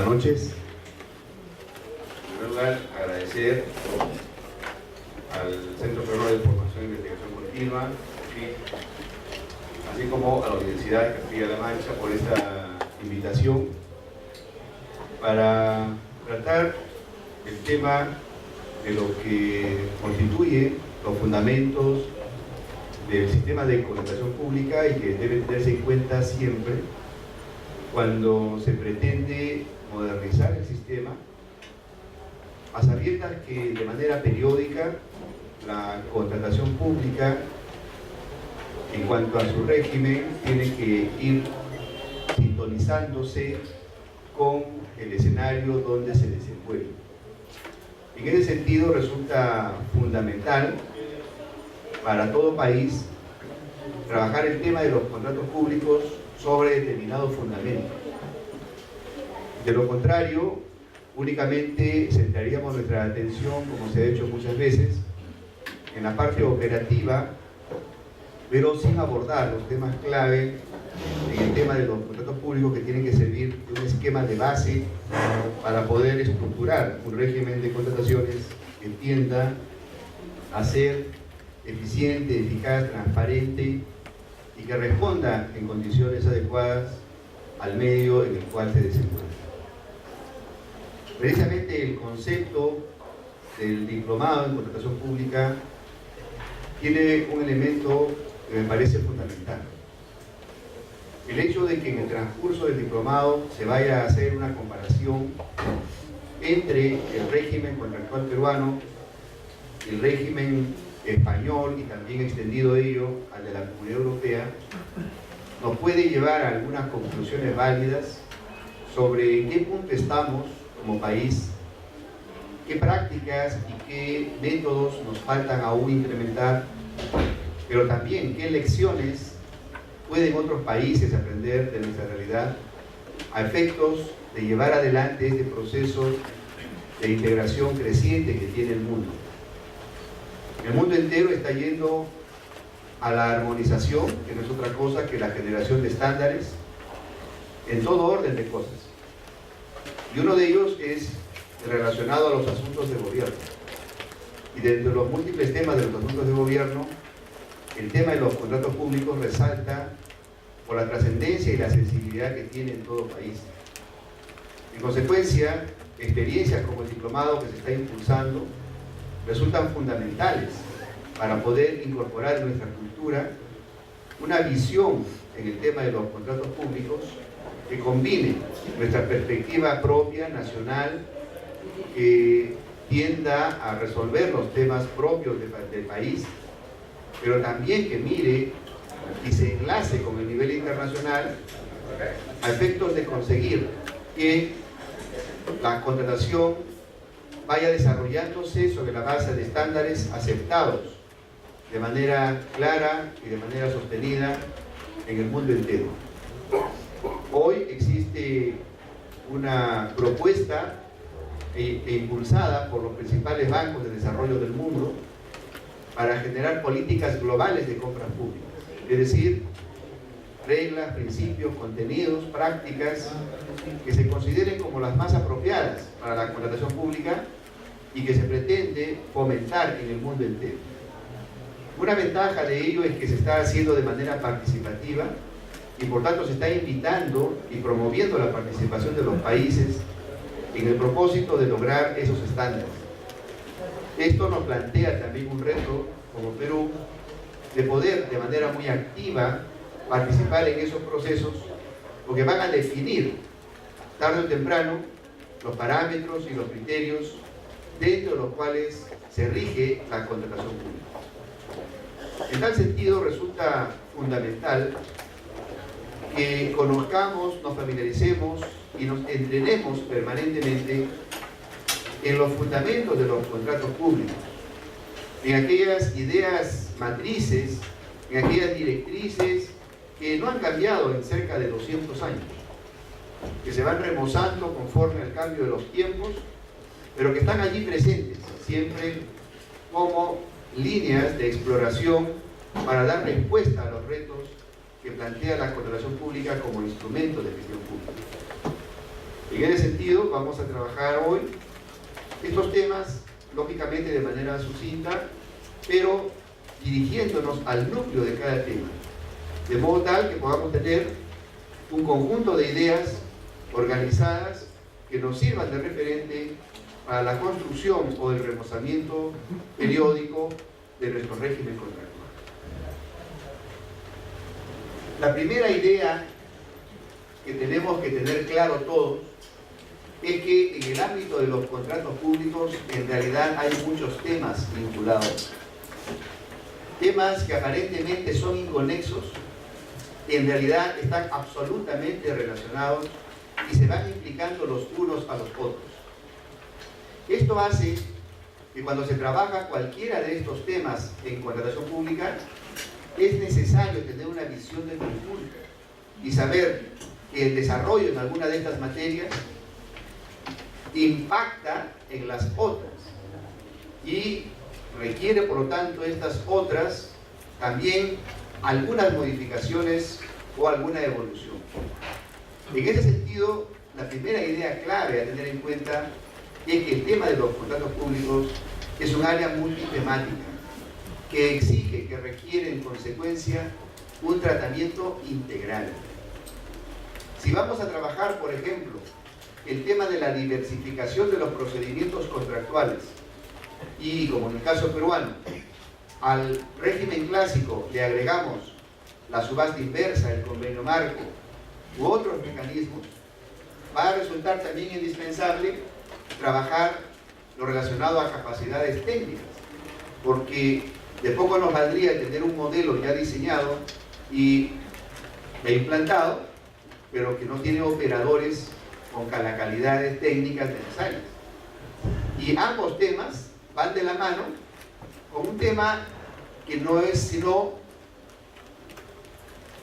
noches. En primer lugar, agradecer al Centro Peruano de Formación e Investigación Continua, así como a la Universidad de Castilla-La Mancha por esta invitación para tratar el tema de lo que constituye los fundamentos del sistema de contratación pública y que debe tenerse en cuenta siempre cuando se pretende modernizar el sistema, a sabiendas que de manera periódica la contratación pública, en cuanto a su régimen, tiene que ir sintonizándose con el escenario donde se desenvuelve. En ese sentido resulta fundamental para todo país trabajar el tema de los contratos públicos sobre determinados fundamentos. De lo contrario, únicamente centraríamos nuestra atención, como se ha hecho muchas veces, en la parte operativa, pero sin abordar los temas clave en el tema de los contratos públicos que tienen que servir de un esquema de base para poder estructurar un régimen de contrataciones que tienda a ser eficiente, eficaz, transparente y que responda en condiciones adecuadas al medio en el cual se desenvuelve. Precisamente el concepto del diplomado en contratación pública tiene un elemento que me parece fundamental. El hecho de que en el transcurso del diplomado se vaya a hacer una comparación entre el régimen contractual peruano, el régimen español y también extendido ello al de la Comunidad Europea, nos puede llevar a algunas conclusiones válidas sobre en qué punto estamos como país, qué prácticas y qué métodos nos faltan aún implementar, pero también qué lecciones pueden otros países aprender de nuestra realidad a efectos de llevar adelante este proceso de integración creciente que tiene el mundo. El mundo entero está yendo a la armonización, que no es otra cosa que la generación de estándares en todo orden de cosas. Y uno de ellos es relacionado a los asuntos de gobierno. Y dentro de los múltiples temas de los asuntos de gobierno, el tema de los contratos públicos resalta por la trascendencia y la sensibilidad que tiene en todo país. En consecuencia, experiencias como el diplomado que se está impulsando resultan fundamentales para poder incorporar en nuestra cultura una visión en el tema de los contratos públicos que combine nuestra perspectiva propia, nacional, que tienda a resolver los temas propios del país, pero también que mire y se enlace con el nivel internacional a efectos de conseguir que la contratación vaya desarrollándose sobre la base de estándares aceptados de manera clara y de manera sostenida en el mundo entero. Hoy existe una propuesta impulsada por los principales bancos de desarrollo del mundo para generar políticas globales de compras públicas, es decir, reglas, principios, contenidos, prácticas que se consideren como las más apropiadas para la contratación pública y que se pretende fomentar en el mundo entero. Una ventaja de ello es que se está haciendo de manera participativa y por tanto se está invitando y promoviendo la participación de los países en el propósito de lograr esos estándares. Esto nos plantea también un reto como Perú de poder de manera muy activa participar en esos procesos porque van a definir tarde o temprano los parámetros y los criterios dentro de los cuales se rige la contratación pública. En tal sentido resulta fundamental que conozcamos, nos familiaricemos y nos entrenemos permanentemente en los fundamentos de los contratos públicos, en aquellas ideas matrices, en aquellas directrices que no han cambiado en cerca de 200 años, que se van remozando conforme al cambio de los tiempos, pero que están allí presentes, siempre como líneas de exploración para dar respuesta a los retos que plantea la contratación pública como instrumento de gestión pública. En ese sentido, vamos a trabajar hoy estos temas, lógicamente de manera sucinta, pero dirigiéndonos al núcleo de cada tema, de modo tal que podamos tener un conjunto de ideas organizadas que nos sirvan de referente para la construcción o el remozamiento periódico de nuestro régimen contractual. La primera idea que tenemos que tener claro todos es que en el ámbito de los contratos públicos en realidad hay muchos temas vinculados. Temas que aparentemente son inconexos, en realidad están absolutamente relacionados y se van implicando los unos a los otros. Esto hace que cuando se trabaja cualquiera de estos temas en contratación pública, es necesario tener una visión de conjunto y saber que el desarrollo en alguna de estas materias impacta en las otras y requiere, por lo tanto, estas otras también algunas modificaciones o alguna evolución. En ese sentido, la primera idea clave a tener en cuenta es que el tema de los contratos públicos es un área multitemática que exige, que requiere en consecuencia un tratamiento integral. Si vamos a trabajar, por ejemplo, el tema de la diversificación de los procedimientos contractuales y, como en el caso peruano, al régimen clásico le agregamos la subasta inversa, el convenio marco u otros mecanismos, va a resultar también indispensable trabajar lo relacionado a capacidades técnicas, porque de poco nos valdría tener un modelo ya diseñado e implantado, pero que no tiene operadores con las calidades técnicas necesarias. Y ambos temas van de la mano con un tema que no es sino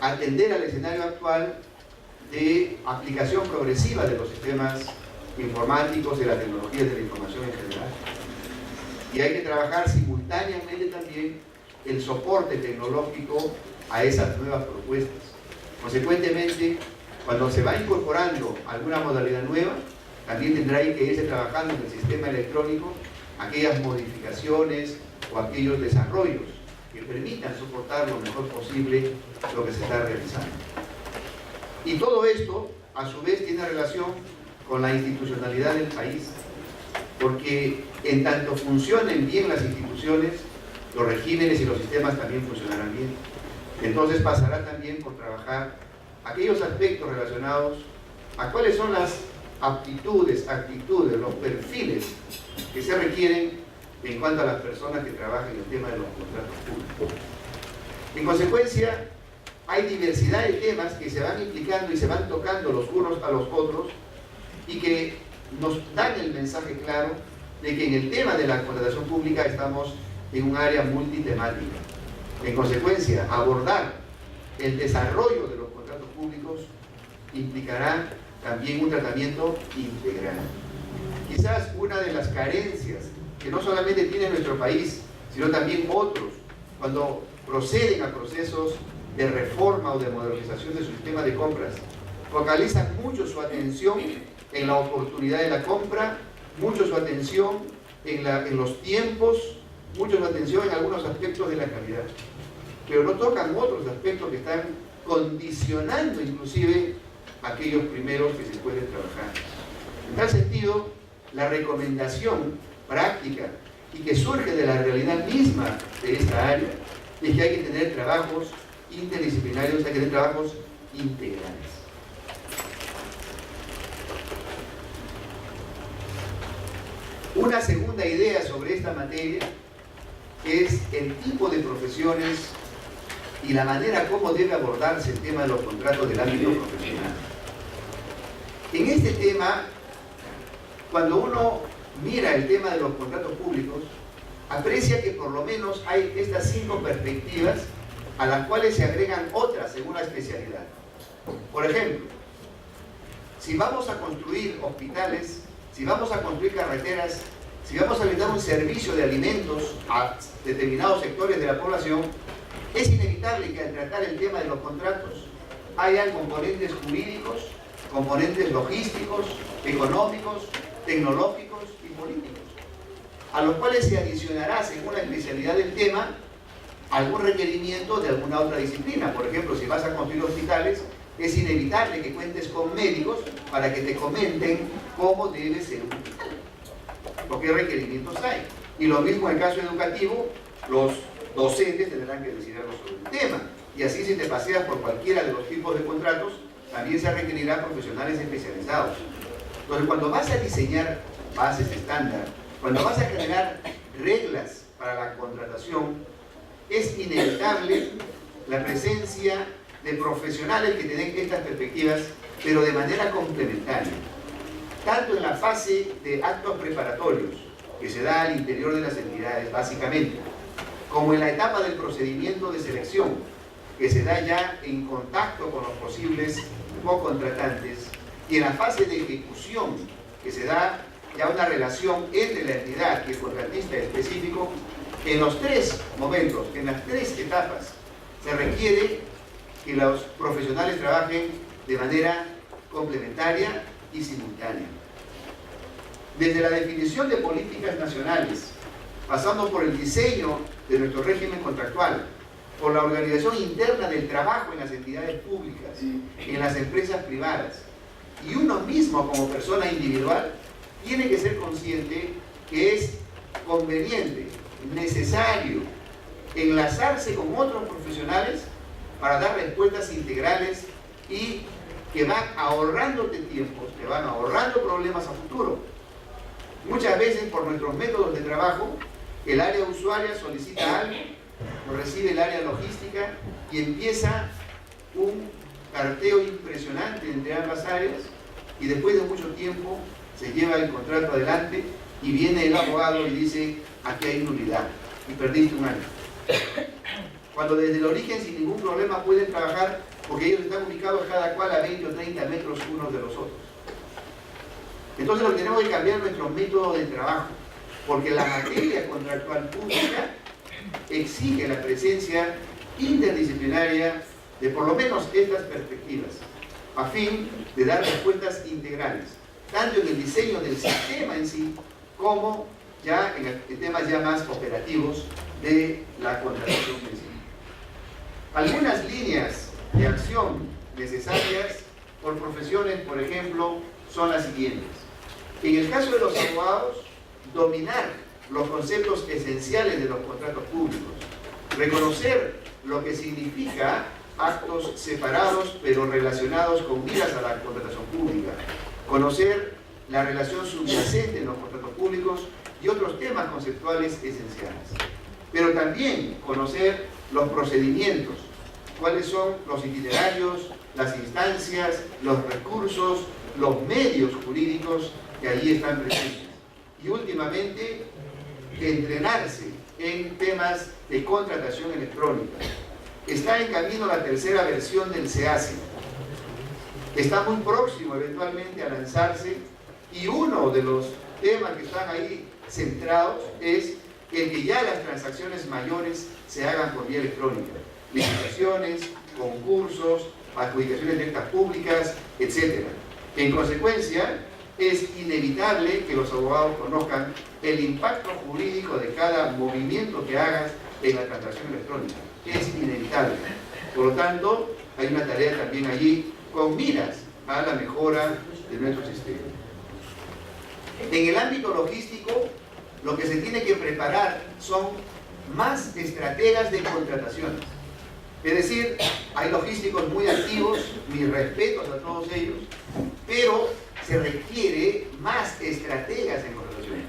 atender al escenario actual de aplicación progresiva de los sistemas informáticos, de las tecnologías de la información en general. Y hay que trabajar simultáneamente también el soporte tecnológico a esas nuevas propuestas. Consecuentemente, cuando se va incorporando alguna modalidad nueva, también tendrá que irse trabajando en el sistema electrónico aquellas modificaciones o aquellos desarrollos que permitan soportar lo mejor posible lo que se está realizando. Y todo esto, a su vez, tiene relación con la institucionalidad del país, porque en tanto funcionen bien las instituciones, los regímenes y los sistemas también funcionarán bien. Entonces pasará también por trabajar aquellos aspectos relacionados a cuáles son las aptitudes, actitudes, los perfiles que se requieren en cuanto a las personas que trabajan en el tema de los contratos públicos. En consecuencia, hay diversidad de temas que se van implicando y se van tocando los unos a los otros y que nos dan el mensaje claro de que en el tema de la contratación pública estamos en un área multitemática. En consecuencia, abordar el desarrollo de los contratos públicos implicará también un tratamiento integral. Quizás una de las carencias que no solamente tiene nuestro país, sino también otros, cuando proceden a procesos de reforma o de modernización de su sistema de compras, focalizan mucho su atención en la oportunidad de la compra, mucho su atención en los tiempos, mucho su atención en algunos aspectos de la calidad, pero no tocan otros aspectos que están condicionando inclusive aquellos primeros que se pueden trabajar. En tal sentido, la recomendación práctica y que surge de la realidad misma de esta área es que hay que tener trabajos interdisciplinarios, hay que tener trabajos integrales. Una segunda idea sobre esta materia es el tipo de profesiones y la manera como debe abordarse el tema de los contratos del ámbito profesional. En este tema, cuando uno mira el tema de los contratos públicos, aprecia que por lo menos hay estas 5 perspectivas a las cuales se agregan otras según la especialidad. Por ejemplo, si vamos a construir hospitales, si vamos a construir carreteras, si vamos a brindar un servicio de alimentos a determinados sectores de la población, es inevitable que al tratar el tema de los contratos hayan componentes jurídicos, componentes logísticos, económicos, tecnológicos y políticos, a los cuales se adicionará, según la especialidad del tema, algún requerimiento de alguna otra disciplina. Por ejemplo, si vas a construir hospitales, es inevitable que cuentes con médicos para que te comenten cómo debe ser un hospital, o qué requerimientos hay. Y lo mismo en el caso educativo, los docentes tendrán que decir algo sobre el tema. Y así, si te paseas por cualquiera de los tipos de contratos, también se requerirán profesionales especializados. Entonces, cuando vas a diseñar bases estándar, cuando vas a generar reglas para la contratación, es inevitable la presencia de profesionales que tienen estas perspectivas, pero de manera complementaria, tanto en la fase de actos preparatorios, que se da al interior de las entidades básicamente, como en la etapa del procedimiento de selección, que se da ya en contacto con los posibles co-contratantes, y en la fase de ejecución, que se da ya una relación entre la entidad y el contratista específico. En los tres momentos, en las tres etapas, se requiere que los profesionales trabajen de manera complementaria y simultánea. Desde la definición de políticas nacionales, pasando por el diseño de nuestro régimen contractual, por la organización interna del trabajo en las entidades públicas, en las empresas privadas, y uno mismo como persona individual, tiene que ser consciente que es conveniente, necesario, enlazarse con otros profesionales para dar respuestas integrales y que van ahorrándote tiempos, que van ahorrando problemas a futuro. Muchas veces, por nuestros métodos de trabajo, el área usuaria solicita algo, lo recibe el área logística y empieza un carteo impresionante entre ambas áreas, y después de mucho tiempo se lleva el contrato adelante y viene el abogado y dice: aquí hay nulidad y perdiste un año. Cuando desde el origen sin ningún problema pueden trabajar, porque ellos están ubicados cada cual a 20 o 30 metros unos de los otros. Entonces, lo que tenemos que cambiar nuestro método de trabajo, porque la materia contractual pública exige la presencia interdisciplinaria de por lo menos estas perspectivas, a fin de dar respuestas integrales, tanto en el diseño del sistema en sí, como ya en temas ya más operativos de la contratación en sí. Algunas líneas de acción necesarias por profesiones, por ejemplo, son las siguientes. En el caso de los abogados, dominar los conceptos esenciales de los contratos públicos, reconocer lo que significa actos separados pero relacionados con miras a la contratación pública, conocer la relación subyacente en los contratos públicos y otros temas conceptuales esenciales. Pero también conocer los procedimientos, cuáles son los itinerarios, las instancias, los recursos, los medios jurídicos que allí están presentes. Y últimamente, entrenarse en temas de contratación electrónica. Está en camino la tercera versión del SEACE. Está muy próximo eventualmente a lanzarse, y uno de los temas que están ahí centrados es el que ya las transacciones mayores se hagan por vía electrónica. Licitaciones, concursos, adjudicaciones directas públicas, etc. En consecuencia, es inevitable que los abogados conozcan el impacto jurídico de cada movimiento que hagas en la transacción electrónica. Es inevitable. Por lo tanto, hay una tarea también allí con miras a la mejora de nuestro sistema. En el ámbito logístico, lo que se tiene que preparar son más estrategas de contrataciones. Es decir, hay logísticos muy activos, mis respetos a todos ellos, pero se requiere más estrategas en contrataciones.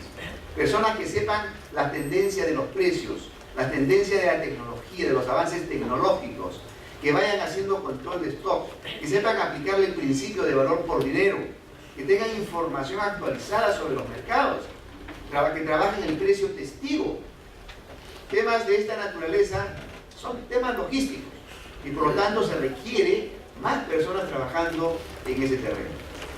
Personas que sepan la tendencia de los precios, la tendencia de la tecnología, de los avances tecnológicos, que vayan haciendo control de stock, que sepan aplicar el principio de valor por dinero, que tengan información actualizada sobre los mercados, que trabajen el precio testigo. Temas de esta naturaleza son temas logísticos y por lo tanto se requiere más personas trabajando en ese terreno.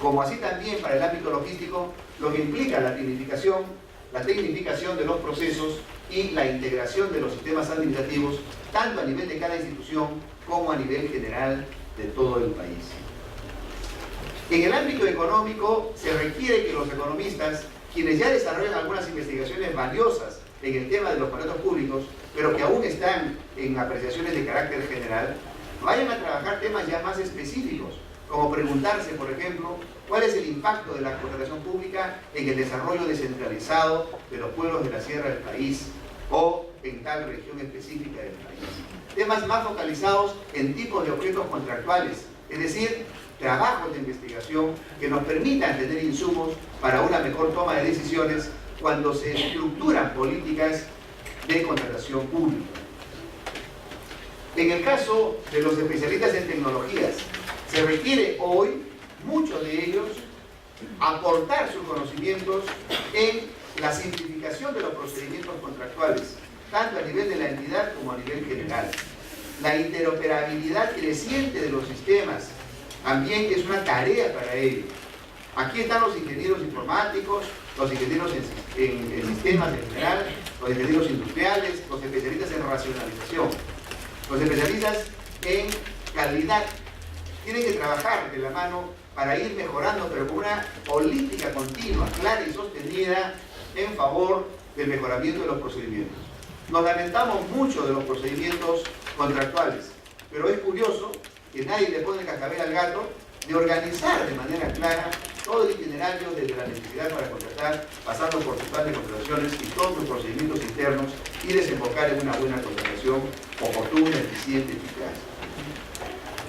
Como así también para el ámbito logístico, lo que implica la tecnificación de los procesos y la integración de los sistemas administrativos, tanto a nivel de cada institución como a nivel general de todo el país. En el ámbito económico se requiere que los economistas, quienes ya desarrollan algunas investigaciones valiosas en el tema de los contratos públicos, pero que aún están en apreciaciones de carácter general, vayan a trabajar temas ya más específicos, como preguntarse, por ejemplo, cuál es el impacto de la contratación pública en el desarrollo descentralizado de los pueblos de la sierra del país o en tal región específica del país. Temas más focalizados en tipos de objetos contractuales, es decir, trabajos de investigación que nos permitan tener insumos para una mejor toma de decisiones cuando se estructuran políticas de contratación pública. En el caso de los especialistas en tecnologías, se requiere hoy, muchos de ellos, aportar sus conocimientos en la simplificación de los procedimientos contractuales, tanto a nivel de la entidad como a nivel general. La interoperabilidad creciente de los sistemas también es una tarea para ellos. Aquí están los ingenieros informáticos, los ingenieros en sistemas en general, los ingenieros industriales, los especialistas en racionalización, los especialistas en calidad. Tienen que trabajar de la mano para ir mejorando, pero con una política continua, clara y sostenida en favor del mejoramiento de los procedimientos. Nos lamentamos mucho de los procedimientos contractuales, pero es curioso que nadie le pone el cascabel al gato de organizar de manera clara todo el itinerario desde la necesidad para contratar, pasando por su plan de contrataciones y todos los procedimientos internos y desembocar en una buena contratación oportuna, eficiente y eficaz.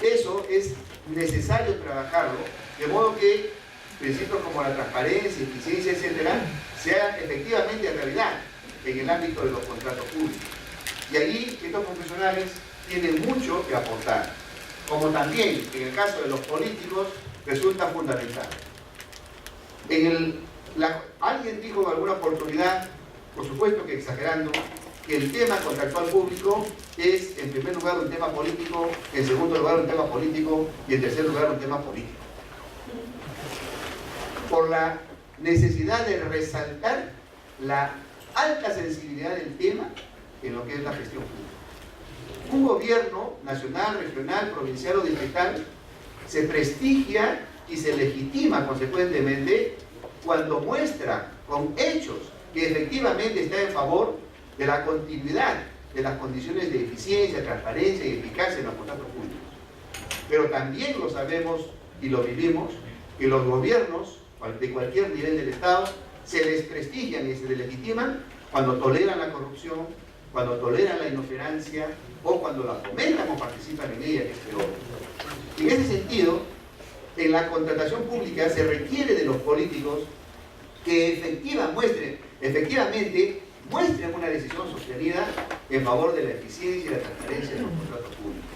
Eso es necesario trabajarlo, de modo que principios como la transparencia, eficiencia, etcétera, sean efectivamente realidad en el ámbito de los contratos públicos. Y ahí estos profesionales tienen mucho que aportar, como también en el caso de los políticos resulta fundamental. Alguien dijo en alguna oportunidad, por supuesto que exagerando, que el tema contractual público es en primer lugar un tema político, en segundo lugar un tema político y en tercer lugar un tema político. Por la necesidad de resaltar la alta sensibilidad del tema en lo que es la gestión pública. Un gobierno nacional, regional, provincial o distrital se prestigia y se legitima consecuentemente cuando muestra con hechos que efectivamente está en favor de la continuidad de las condiciones de eficiencia, transparencia y eficacia en los contratos públicos. Pero también lo sabemos y lo vivimos, que los gobiernos de cualquier nivel del Estado se les prestigian y se les legitiman cuando toleran la corrupción, cuando toleran la inoperancia o cuando la fomentan o participan en ella, que es peor. En ese sentido, en la contratación pública se requiere de los políticos que efectivamente muestren una decisión sostenida en favor de la eficiencia y la transparencia de los contratos públicos.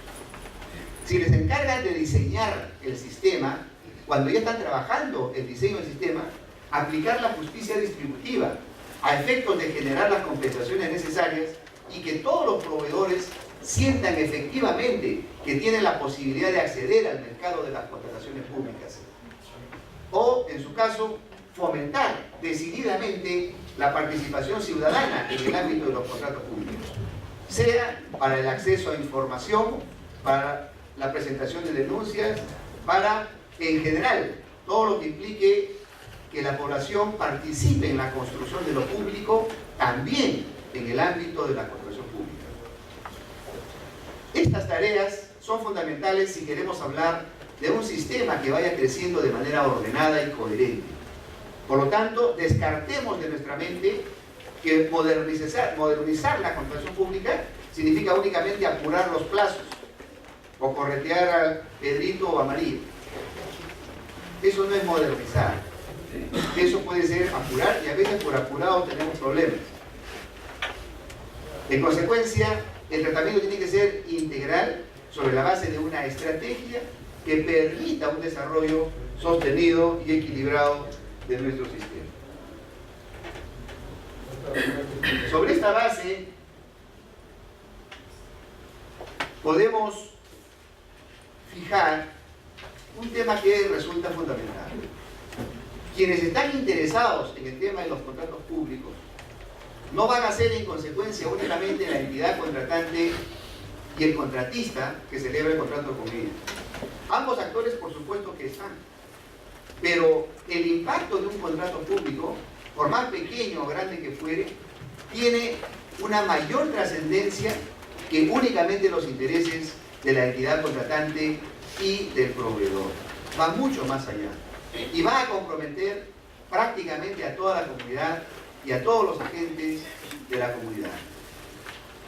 Si les encargan de diseñar el sistema, cuando ya están trabajando el diseño del sistema, aplicar la justicia distributiva a efectos de generar las compensaciones necesarias y que todos los proveedores sientan efectivamente que tienen la posibilidad de acceder al mercado de las contrataciones públicas. O, en su caso, fomentar decididamente la participación ciudadana en el ámbito de los contratos públicos, sea para el acceso a información, para la presentación de denuncias, para, en general, todo lo que implique que la población participe en la construcción de lo público, también en el ámbito de la contratación pública. Estas tareas son fundamentales si queremos hablar de un sistema que vaya creciendo de manera ordenada y coherente. Por lo tanto, descartemos de nuestra mente que modernizar la contratación pública significa únicamente apurar los plazos o corretear a Pedrito o a María. Eso no es modernizar. Eso puede ser apurar y a veces por apurado tenemos problemas. En consecuencia, el tratamiento tiene que ser integral sobre la base de una estrategia que permita un desarrollo sostenido y equilibrado de nuestro sistema. Sobre esta base podemos fijar un tema que resulta fundamental. Quienes están interesados en el tema de los contratos públicos no van a ser en consecuencia únicamente la entidad contratante y el contratista que celebra el contrato con ella. Ambos actores, por supuesto que están, pero el impacto de un contrato público, por más pequeño o grande que fuere, tiene una mayor trascendencia que únicamente los intereses de la entidad contratante y del proveedor. Va mucho más allá y va a comprometer prácticamente a toda la comunidad y a todos los agentes de la comunidad.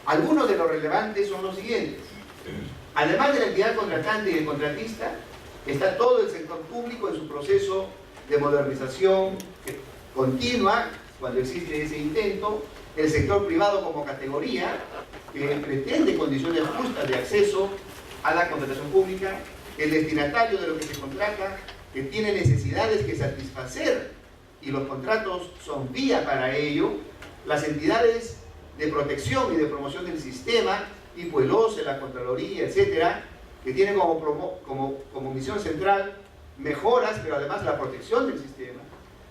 Algunos de los relevantes son los siguientes. Además de la entidad contratante y el contratista, está todo el sector público en su proceso de modernización continua, cuando existe ese intento, el sector privado como categoría, que pretende condiciones justas de acceso a la contratación pública, el destinatario de lo que se contrata, que tiene necesidades que satisfacer y los contratos son vía para ello, las entidades de protección y de promoción del sistema, tipo el OCE, la Contraloría, etcétera, que tienen como misión central mejoras, pero además la protección del sistema,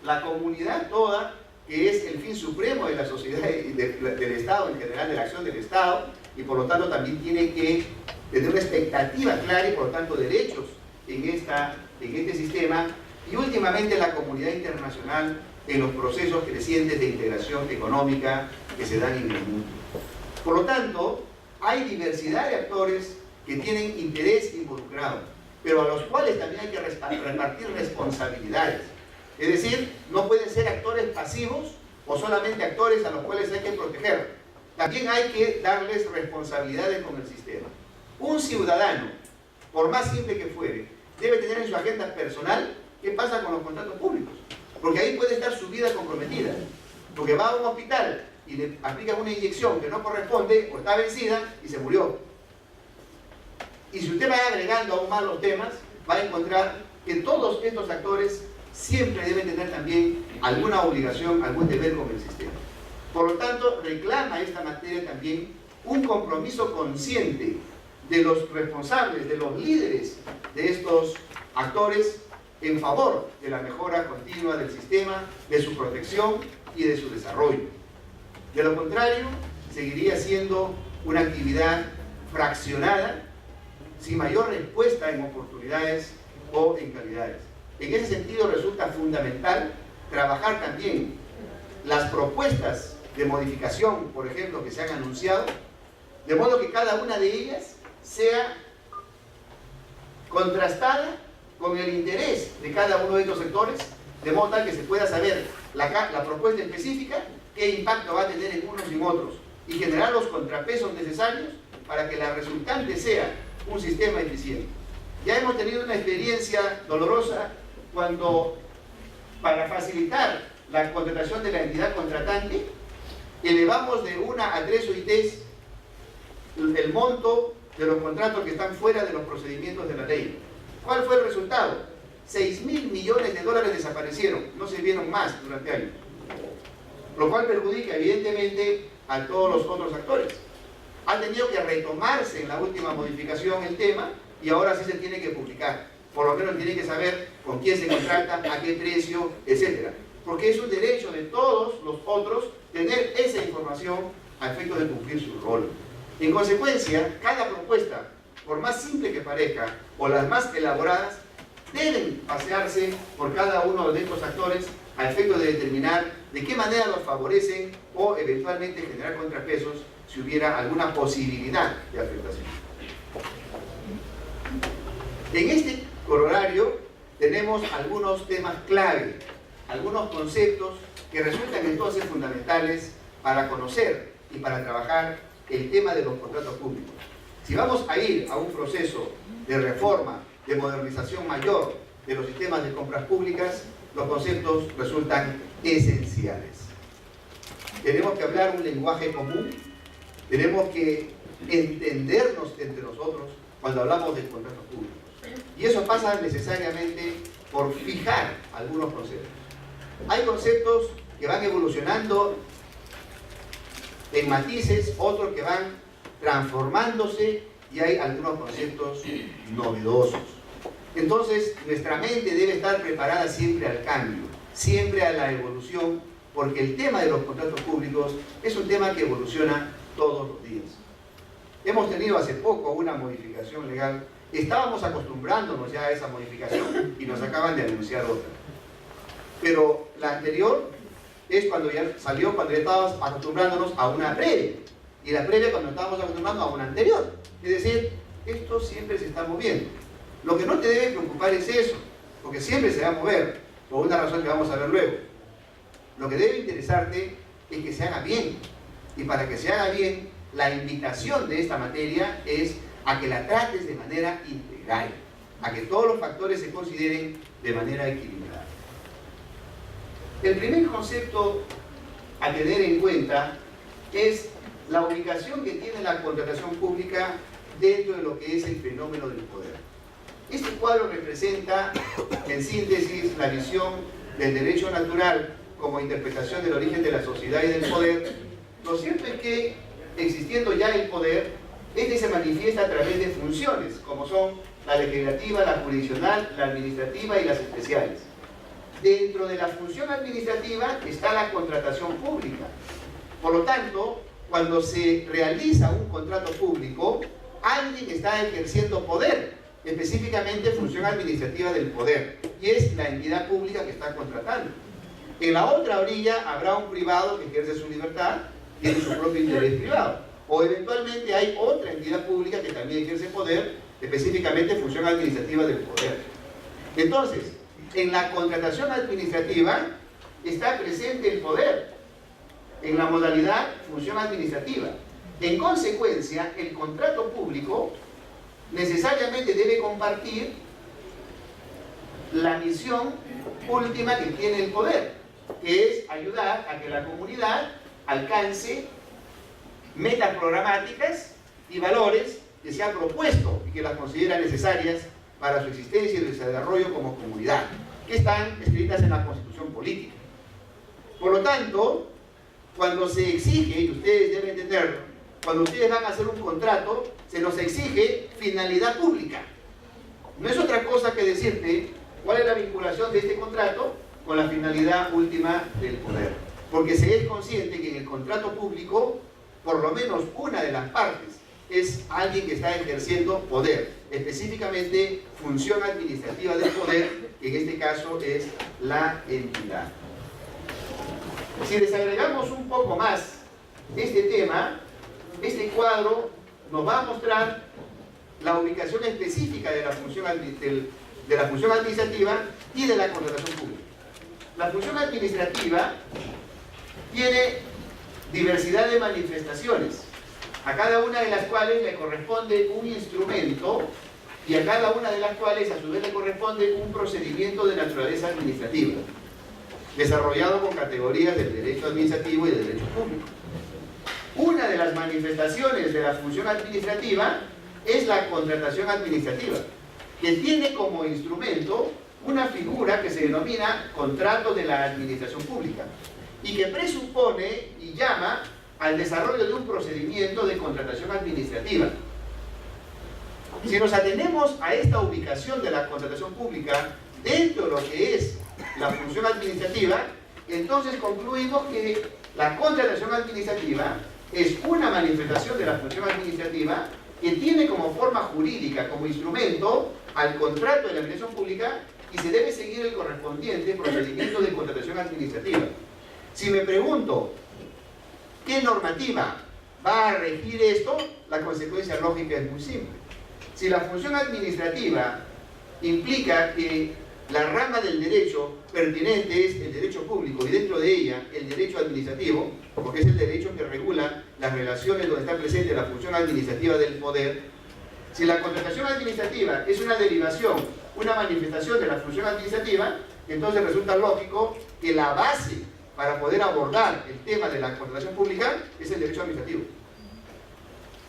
la comunidad toda, que es el fin supremo de la sociedad y del Estado en general, de la acción del Estado, y por lo tanto también tiene que tener una expectativa clara y por lo tanto derechos en este sistema, y últimamente la comunidad internacional en los procesos crecientes de integración económica que se dan en el mundo. Por lo tanto, hay diversidad de actores que tienen interés involucrado, pero a los cuales también hay que repartir responsabilidades. Es decir, no pueden ser actores pasivos o solamente actores a los cuales hay que proteger. También hay que darles responsabilidades con el sistema. Un ciudadano, por más simple que fuere, debe tener en su agenda personal qué pasa con los contratos públicos. Porque ahí puede estar su vida comprometida. Porque va a un hospital y le aplican una inyección que no corresponde o está vencida y se murió. Y si usted va agregando aún más los temas, va a encontrar que todos estos actores siempre deben tener también alguna obligación, algún deber con el sistema. Por lo tanto, reclama esta materia también un compromiso consciente de los responsables, de los líderes de estos actores en favor de la mejora continua del sistema, de su protección y de su desarrollo. De lo contrario, seguiría siendo una actividad fraccionada, sin mayor respuesta en oportunidades o en calidades. En ese sentido resulta fundamental trabajar también las propuestas de modificación, por ejemplo, que se han anunciado, de modo que cada una de ellas sea contrastada con el interés de cada uno de estos sectores, de modo tal que se pueda saber la propuesta específica, qué impacto va a tener en unos y en otros, y generar los contrapesos necesarios para que la resultante sea un sistema eficiente. Ya hemos tenido una experiencia dolorosa cuando, para facilitar la contratación de la entidad contratante, elevamos de 1 a 3 OITs el monto de los contratos que están fuera de los procedimientos de la ley. ¿Cuál fue el resultado? 6.000 millones de dólares desaparecieron, no se vieron más durante años. Lo cual perjudica evidentemente a todos los otros actores. Ha tenido que retomarse en la última modificación el tema y ahora sí se tiene que publicar. Por lo menos tiene que saber con quién se contrata, a qué precio, etc. Porque es un derecho de todos los otros tener esa información a efecto de cumplir su rol. En consecuencia, cada propuesta, por más simple que parezca, o las más elaboradas, deben pasearse por cada uno de estos actores a efecto de determinar de qué manera los favorecen o eventualmente generar contrapesos si hubiera alguna posibilidad de afectación. En este corolario tenemos algunos temas clave, algunos conceptos que resultan entonces fundamentales para conocer y para trabajar el tema de los contratos públicos. Si vamos a ir a un proceso de reforma, de modernización mayor de los sistemas de compras públicas, los conceptos resultan esenciales. Tenemos que hablar un lenguaje común, tenemos que entendernos entre nosotros cuando hablamos de contratos públicos. Y eso pasa necesariamente por fijar algunos conceptos. Hay conceptos que van evolucionando en matices, otros que van transformándose y hay algunos conceptos novedosos. Entonces, nuestra mente debe estar preparada siempre al cambio, siempre a la evolución, porque el tema de los contratos públicos es un tema que evoluciona todos los días. Hemos tenido hace poco una modificación legal Estábamos acostumbrándonos ya a esa modificación y nos acaban de anunciar otra. Pero la anterior es cuando ya salió, cuando ya estábamos acostumbrándonos a una previa. Y la previa cuando estábamos acostumbrando a una anterior. Es decir, esto siempre se está moviendo. Lo que no te debe preocupar es eso, porque siempre se va a mover, por una razón que vamos a ver luego. Lo que debe interesarte es que se haga bien. Y para que se haga bien, la invitación de esta materia es a que la trates de manera integral, a que todos los factores se consideren de manera equilibrada. El primer concepto a tener en cuenta es la ubicación que tiene la contratación pública dentro de lo que es el fenómeno del poder. Este cuadro representa, en síntesis, la visión del derecho natural como interpretación del origen de la sociedad y del poder. Lo cierto es que, existiendo ya el poder, este se manifiesta a través de funciones, como son la legislativa, la jurisdiccional, la administrativa y las especiales. Dentro de la función administrativa está la contratación pública. Por lo tanto, cuando se realiza un contrato público, alguien está ejerciendo poder, específicamente función administrativa del poder, y es la entidad pública que está contratando. En la otra orilla habrá un privado que ejerce su libertad, tiene su propio interés privado, o eventualmente hay otra entidad pública que también ejerce poder, específicamente función administrativa del poder. Entonces, en la contratación administrativa está presente el poder, en la modalidad función administrativa. En consecuencia, el contrato público necesariamente debe compartir la misión última que tiene el poder, que es ayudar a que la comunidad alcance metas programáticas y valores que se han propuesto y que las considera necesarias para su existencia y su desarrollo como comunidad, que están escritas en la Constitución Política. Por lo tanto, cuando se exige, y ustedes deben entenderlo, cuando ustedes van a hacer un contrato, se nos exige finalidad pública. No es otra cosa que decirte cuál es la vinculación de este contrato con la finalidad última del poder. Porque se es consciente que en el contrato público, por lo menos una de las partes es alguien que está ejerciendo poder, específicamente función administrativa del poder, que en este caso es la entidad. Si les agregamos un poco más este tema, este cuadro nos va a mostrar la ubicación específica de la función administrativa y de la contratación pública. La función administrativa tiene diversidad de manifestaciones, a cada una de las cuales le corresponde un instrumento y a cada una de las cuales a su vez le corresponde un procedimiento de naturaleza administrativa, desarrollado con categorías del derecho administrativo y del derecho público. Una de las manifestaciones de la función administrativa es la contratación administrativa, que tiene como instrumento una figura que se denomina contrato de la administración pública y que presupone y llama al desarrollo de un procedimiento de contratación administrativa. Si nos atenemos a esta ubicación de la contratación pública dentro de lo que es la función administrativa, entonces concluimos que la contratación administrativa es una manifestación de la función administrativa que tiene como forma jurídica, como instrumento, al contrato de la administración pública y se debe seguir el correspondiente procedimiento de contratación administrativa. Si me pregunto, ¿qué normativa va a regir esto? La consecuencia lógica es muy simple. Si la función administrativa implica que la rama del derecho pertinente es el derecho público y dentro de ella el derecho administrativo, porque es el derecho que regula las relaciones donde está presente la función administrativa del poder, si la contratación administrativa es una derivación, una manifestación de la función administrativa, entonces resulta lógico que la base para poder abordar el tema de la contratación pública es el derecho administrativo.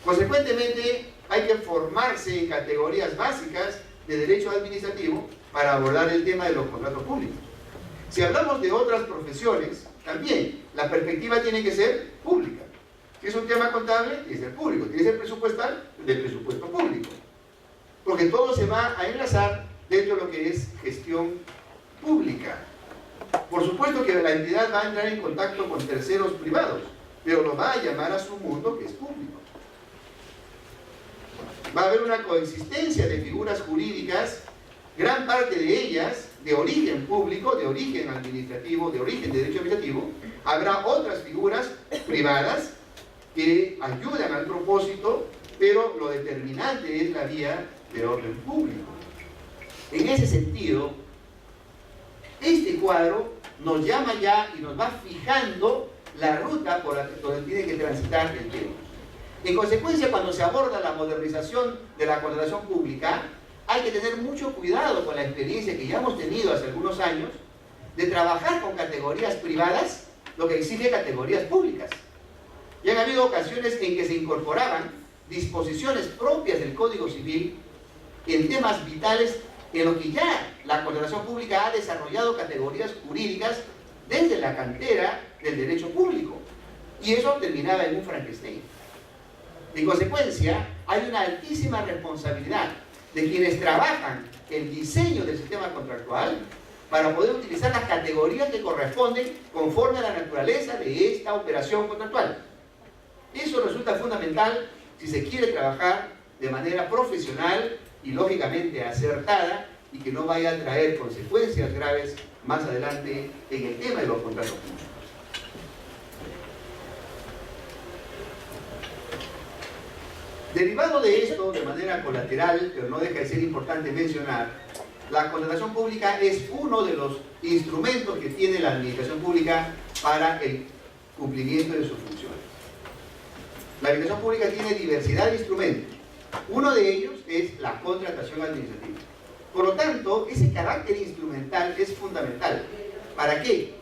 Consecuentemente, hay que formarse en categorías básicas de derecho administrativo para abordar el tema de los contratos públicos. Si hablamos de otras profesiones, también la perspectiva tiene que ser pública. Si es un tema contable, tiene que ser público. Tiene que ser presupuestal, del presupuesto público. Porque todo se va a enlazar dentro de lo que es gestión pública. Por supuesto que la entidad va a entrar en contacto con terceros privados, pero lo va a llamar a su mundo que es público. Va a haber una coexistencia de figuras jurídicas, gran parte de ellas de origen público, de origen administrativo, de origen de derecho administrativo. Habrá otras figuras privadas que ayudan al propósito, pero lo determinante es la vía de orden público. En ese sentido, este cuadro nos llama ya y nos va fijando la ruta por la que tiene que transitar el tema. En consecuencia, cuando se aborda la modernización de la contratación pública, hay que tener mucho cuidado con la experiencia que ya hemos tenido hace algunos años de trabajar con categorías privadas, lo que exige categorías públicas. Ya han habido ocasiones en que se incorporaban disposiciones propias del Código Civil en temas vitales en lo que ya la contratación pública ha desarrollado categorías jurídicas desde la cantera del derecho público. Y eso terminaba en un Frankenstein. En consecuencia, hay una altísima responsabilidad de quienes trabajan el diseño del sistema contractual para poder utilizar las categorías que corresponden conforme a la naturaleza de esta operación contractual. Eso resulta fundamental si se quiere trabajar de manera profesional y lógicamente acertada y que no vaya a traer consecuencias graves más adelante en el tema de los contratos públicos. Derivado de esto, de manera colateral, pero no deja de ser importante mencionar, la contratación pública es uno de los instrumentos que tiene la administración pública para el cumplimiento de sus funciones. La administración pública tiene diversidad de instrumentos. Uno de ellos es la contratación administrativa. Por lo tanto, ese carácter instrumental es fundamental. ¿Para qué?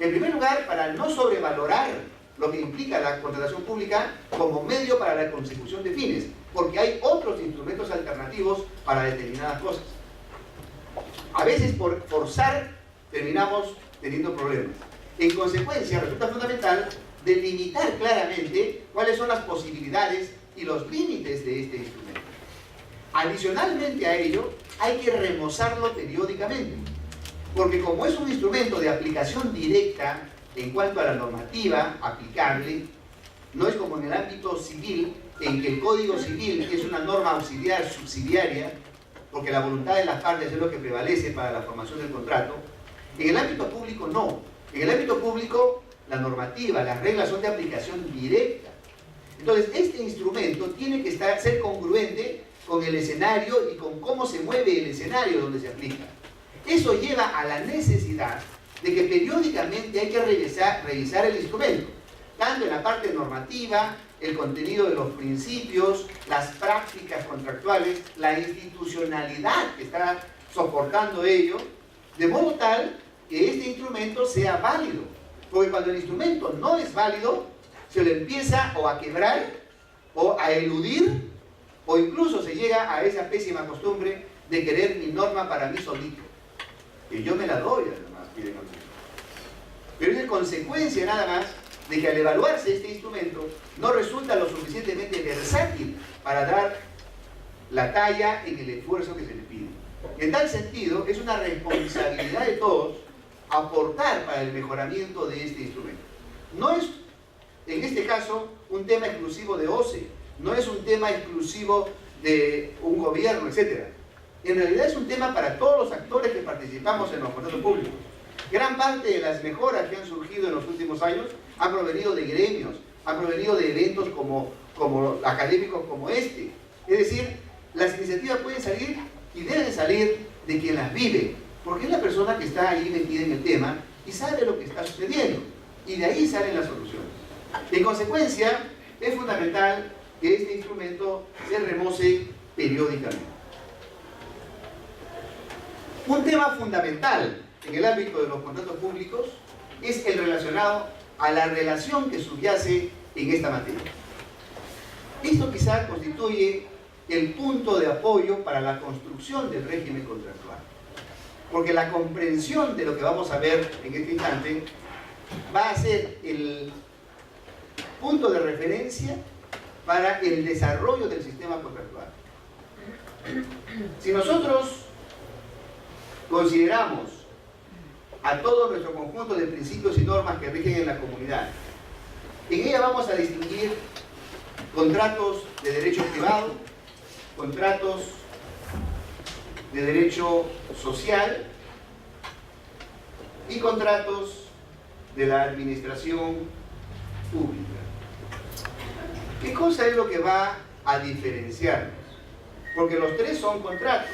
En primer lugar, para no sobrevalorar lo que implica la contratación pública como medio para la consecución de fines, porque hay otros instrumentos alternativos para determinadas cosas. A veces por forzar terminamos teniendo problemas. En consecuencia, resulta fundamental delimitar claramente cuáles son las posibilidades y los límites de este instrumento. Adicionalmente a ello, hay que remozarlo periódicamente, porque como es un instrumento de aplicación directa en cuanto a la normativa aplicable, no es como en el ámbito civil, en que el Código Civil es una norma auxiliar subsidiaria, porque la voluntad de las partes es lo que prevalece para la formación del contrato. En el ámbito público no. En el ámbito público la normativa, las reglas son de aplicación directa. Entonces este instrumento tiene que ser congruente con el escenario y con cómo se mueve el escenario donde se aplica. Eso lleva a la necesidad de que periódicamente hay que revisar el instrumento, tanto en la parte normativa, el contenido de los principios, las prácticas contractuales, la institucionalidad que está soportando ello, de modo tal que este instrumento sea válido. Porque cuando el instrumento no es válido, se le empieza o a quebrar, o a eludir, o incluso se llega a esa pésima costumbre de querer mi norma para mí solito. Que yo me la doy, además, piden a mí. Pero es consecuencia nada más de que al evaluarse este instrumento no resulta lo suficientemente versátil para dar la talla en el esfuerzo que se le pide. En tal sentido, es una responsabilidad de todos aportar para el mejoramiento de este instrumento. No es, en este caso, un tema exclusivo de OCE, no es un tema exclusivo de un gobierno, etc. En realidad es un tema para todos los actores que participamos en los contratos públicos. Gran parte de las mejoras que han surgido en los últimos años han provenido de gremios, han provenido de eventos como académicos como este. Es decir, las iniciativas pueden salir y deben salir de quien las vive, porque es la persona que está ahí metida en el tema y sabe lo que está sucediendo, y de ahí salen las soluciones. En consecuencia, es fundamental que este instrumento se remoce periódicamente. Un tema fundamental en el ámbito de los contratos públicos es el relacionado a la relación que subyace en esta materia. Esto quizá constituye el punto de apoyo para la construcción del régimen contractual, porque la comprensión de lo que vamos a ver en este instante va a ser el punto de referencia para el desarrollo del sistema contractual. Si nosotros consideramos a todo nuestro conjunto de principios y normas que rigen en la comunidad, en ella vamos a distinguir contratos de derecho privado, contratos de derecho social y contratos de la administración pública. ¿Qué cosa es lo que va a diferenciarnos? Porque los tres son contratos.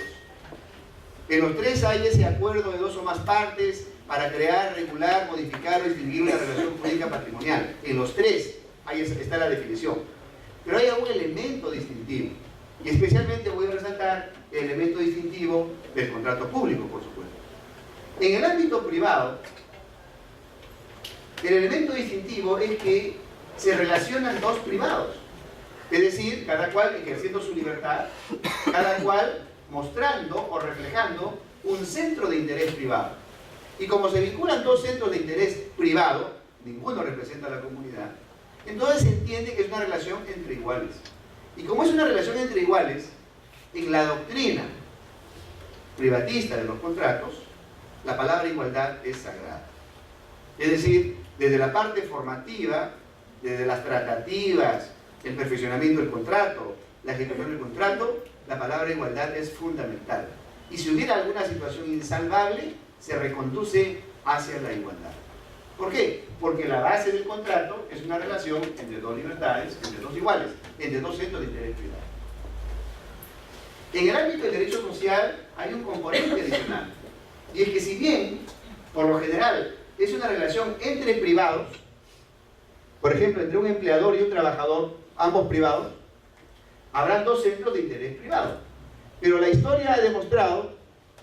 En los tres hay ese acuerdo de dos o más partes para crear, regular, modificar o distinguir una relación jurídica patrimonial. En los tres ahí está la definición. Pero hay un elemento distintivo. Y especialmente voy a resaltar el elemento distintivo del contrato público, por supuesto. En el ámbito privado, el elemento distintivo es que se relacionan dos privados. Es decir, cada cual ejerciendo su libertad, cada cual mostrando o reflejando un centro de interés privado. Y como se vinculan dos centros de interés privado, ninguno representa a la comunidad, entonces se entiende que es una relación entre iguales. Y como es una relación entre iguales, en la doctrina privatista de los contratos, la palabra igualdad es sagrada. Es decir, desde la parte formativa, desde las tratativas, el perfeccionamiento del contrato, la ejecución del contrato, la palabra igualdad es fundamental. Y si hubiera alguna situación insalvable, se reconduce hacia la igualdad. ¿Por qué? Porque la base del contrato es una relación entre dos libertades, entre dos iguales, entre dos centros de interés privado. En el ámbito del derecho social hay un componente adicional, y es que si bien, por lo general, es una relación entre privados, por ejemplo, entre un empleador y un trabajador, ambos privados, habrán dos centros de interés privado. Pero la historia ha demostrado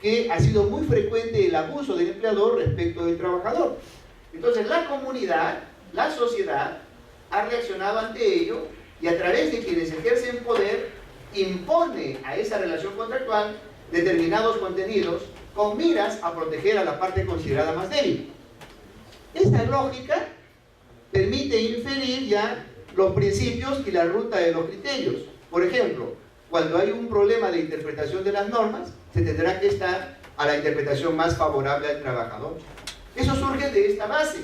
que ha sido muy frecuente el abuso del empleador respecto del trabajador. Entonces la comunidad, la sociedad, ha reaccionado ante ello y a través de quienes ejercen poder, impone a esa relación contractual determinados contenidos con miras a proteger a la parte considerada más débil. Esa lógica permite inferir ya los principios y la ruta de los criterios. Por ejemplo, cuando hay un problema de interpretación de las normas, se tendrá que estar a la interpretación más favorable al trabajador. Eso surge de esta base.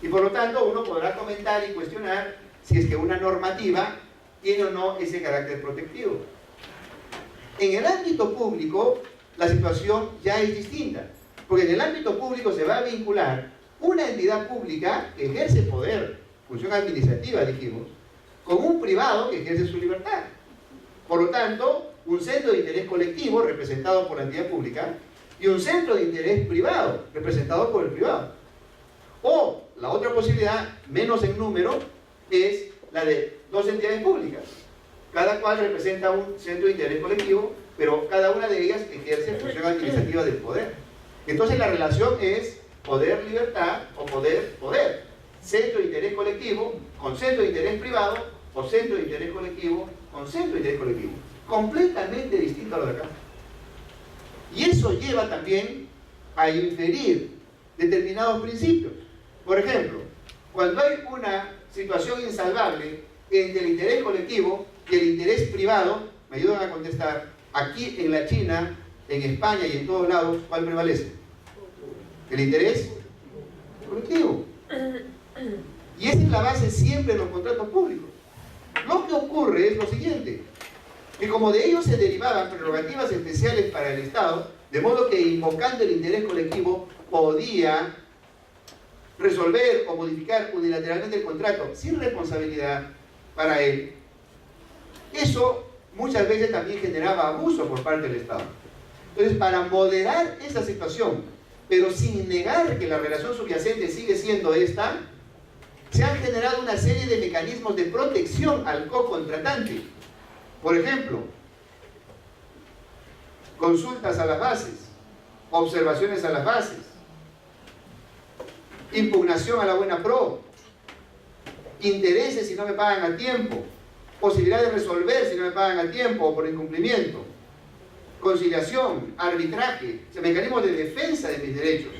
Y por lo tanto, uno podrá comentar y cuestionar si es que una normativa tiene o no ese carácter protectivo. En el ámbito público, la situación ya es distinta. Porque en el ámbito público se va a vincular una entidad pública que ejerce poder, función administrativa, dijimos, con un privado que ejerce su libertad. Por lo tanto, un centro de interés colectivo representado por la entidad pública y un centro de interés privado representado por el privado. O la otra posibilidad, menos en número, es la de dos entidades públicas. Cada cual representa un centro de interés colectivo, pero cada una de ellas ejerce función administrativa del poder. Entonces la relación es poder-libertad o poder-poder. Centro de interés colectivo con centro de interés privado o centro de interés colectivo con centro de interés colectivo. Completamente distinto a lo de acá. Y eso lleva también a inferir determinados principios. Por ejemplo, cuando hay una situación insalvable entre el interés colectivo y el interés privado, me ayudan a contestar, aquí en la China, en España y en todos lados, ¿cuál prevalece? El interés colectivo. Y esa es la base siempre de los contratos públicos. Lo que ocurre es lo siguiente, que como de ellos se derivaban prerrogativas especiales para el Estado, de modo que invocando el interés colectivo podía resolver o modificar unilateralmente el contrato sin responsabilidad para él, eso muchas veces también generaba abuso por parte del Estado. Entonces, para moderar esa situación, pero sin negar que la relación subyacente sigue siendo esta, se han generado una serie de mecanismos de protección al co-contratante. Por ejemplo, consultas a las bases, observaciones a las bases, impugnación a la buena pro, intereses si no me pagan a tiempo, posibilidad de resolver si no me pagan a tiempo o por incumplimiento, conciliación, arbitraje, o sea, mecanismos de defensa de mis derechos.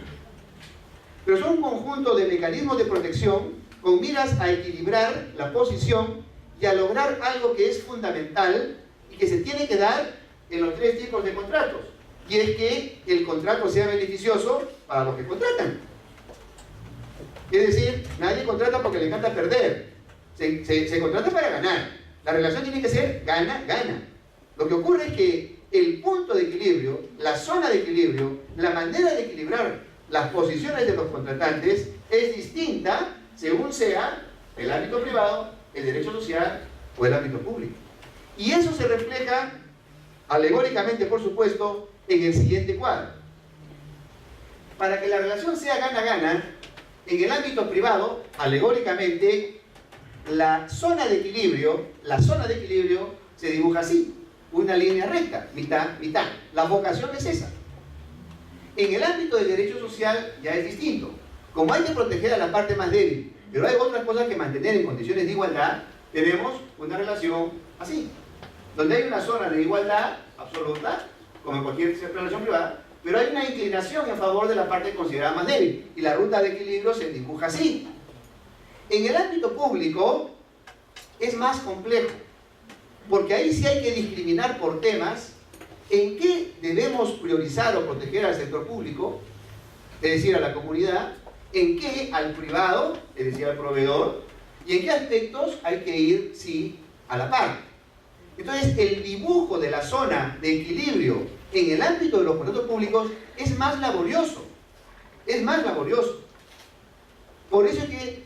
Pero son un conjunto de mecanismos de protección con miras a equilibrar la posición y a lograr algo que es fundamental y que se tiene que dar en los tres tipos de contratos, y es que el contrato sea beneficioso para los que contratan. Es decir, nadie contrata porque le encanta perder, se contrata para ganar. La relación tiene que ser gana-gana. Lo que ocurre es que el punto de equilibrio, la zona de equilibrio, la manera de equilibrar las posiciones de los contratantes es distinta según sea el ámbito privado, el derecho social o el ámbito público. Y eso se refleja alegóricamente, por supuesto, en el siguiente cuadro. Para que la relación sea gana-gana, en el ámbito privado, alegóricamente, la zona de equilibrio se dibuja así, una línea recta, mitad, mitad. La vocación es esa. En el ámbito del derecho social ya es distinto. Como hay que proteger a la parte más débil, pero hay otras cosas que mantener en condiciones de igualdad, tenemos una relación así, donde hay una zona de igualdad absoluta, como en cualquier relación privada, pero hay una inclinación en favor de la parte considerada más débil, y la ruta de equilibrio se dibuja así. En el ámbito público es más complejo, porque ahí sí hay que discriminar por temas en qué debemos priorizar o proteger al sector público, es decir, a la comunidad, en qué al privado, es decir, al proveedor, y en qué aspectos hay que ir, sí, a la par. Entonces, el dibujo de la zona de equilibrio en el ámbito de los contratos públicos es más laborioso. Es más laborioso. Por eso es que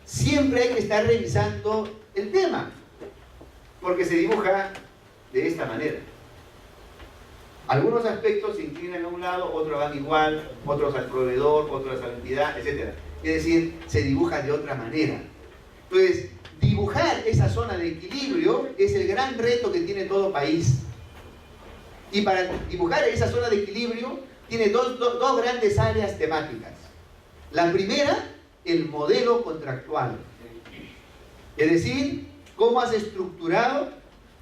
siempre hay que estar revisando el tema, porque se dibuja de esta manera. Algunos aspectos se inclinan a un lado, otros van igual, otros al proveedor, otros a la entidad, etc. Es decir, se dibuja de otra manera. Entonces, dibujar esa zona de equilibrio es el gran reto que tiene todo país. Y para dibujar esa zona de equilibrio tiene dos grandes áreas temáticas. La primera, el modelo contractual. Es decir, cómo has estructurado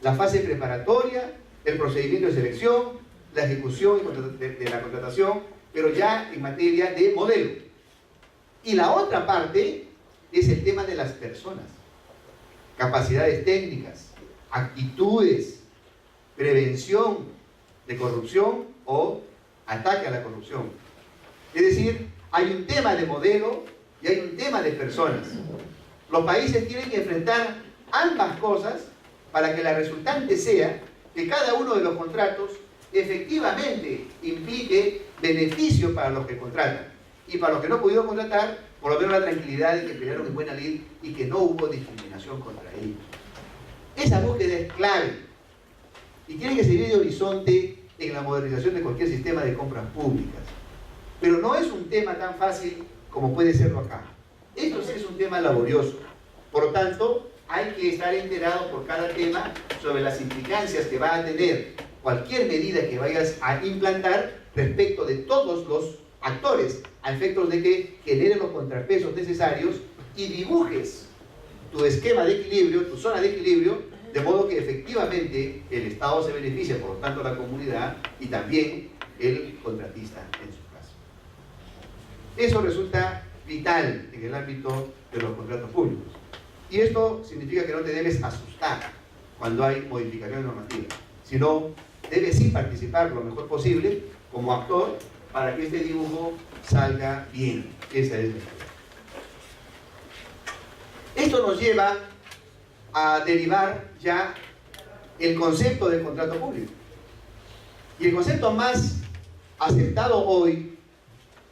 la fase preparatoria, el procedimiento de selección, la ejecución de la contratación, pero ya en materia de modelo. Y la otra parte es el tema de las personas. Capacidades técnicas, actitudes, prevención de corrupción o ataque a la corrupción. Es decir, hay un tema de modelo y hay un tema de personas. Los países tienen que enfrentar ambas cosas para que la resultante sea que cada uno de los contratos efectivamente implique beneficio para los que contratan, y para los que no pudieron contratar, por lo menos la tranquilidad de que pelearon en buena lid y que no hubo discriminación contra ellos. Esa búsqueda es clave y tiene que servir de horizonte en la modernización de cualquier sistema de compras públicas. Pero no es un tema tan fácil como puede serlo acá. Esto sí es un tema laborioso. Por lo tanto, hay que estar enterado por cada tema sobre las implicancias que va a tener cualquier medida que vayas a implantar respecto de todos los actores, a efectos de que generen los contrapesos necesarios y dibujes tu esquema de equilibrio, tu zona de equilibrio, de modo que efectivamente el Estado se beneficia, por lo tanto la comunidad y también el contratista en su caso. Eso resulta vital en el ámbito de los contratos públicos. Y esto significa que no te debes asustar cuando hay modificaciones normativas, sino debes sí participar lo mejor posible como actor para que este dibujo salga bien. Esa es la idea. Esto nos lleva a derivar ya el concepto del contrato público. Y el concepto más aceptado hoy,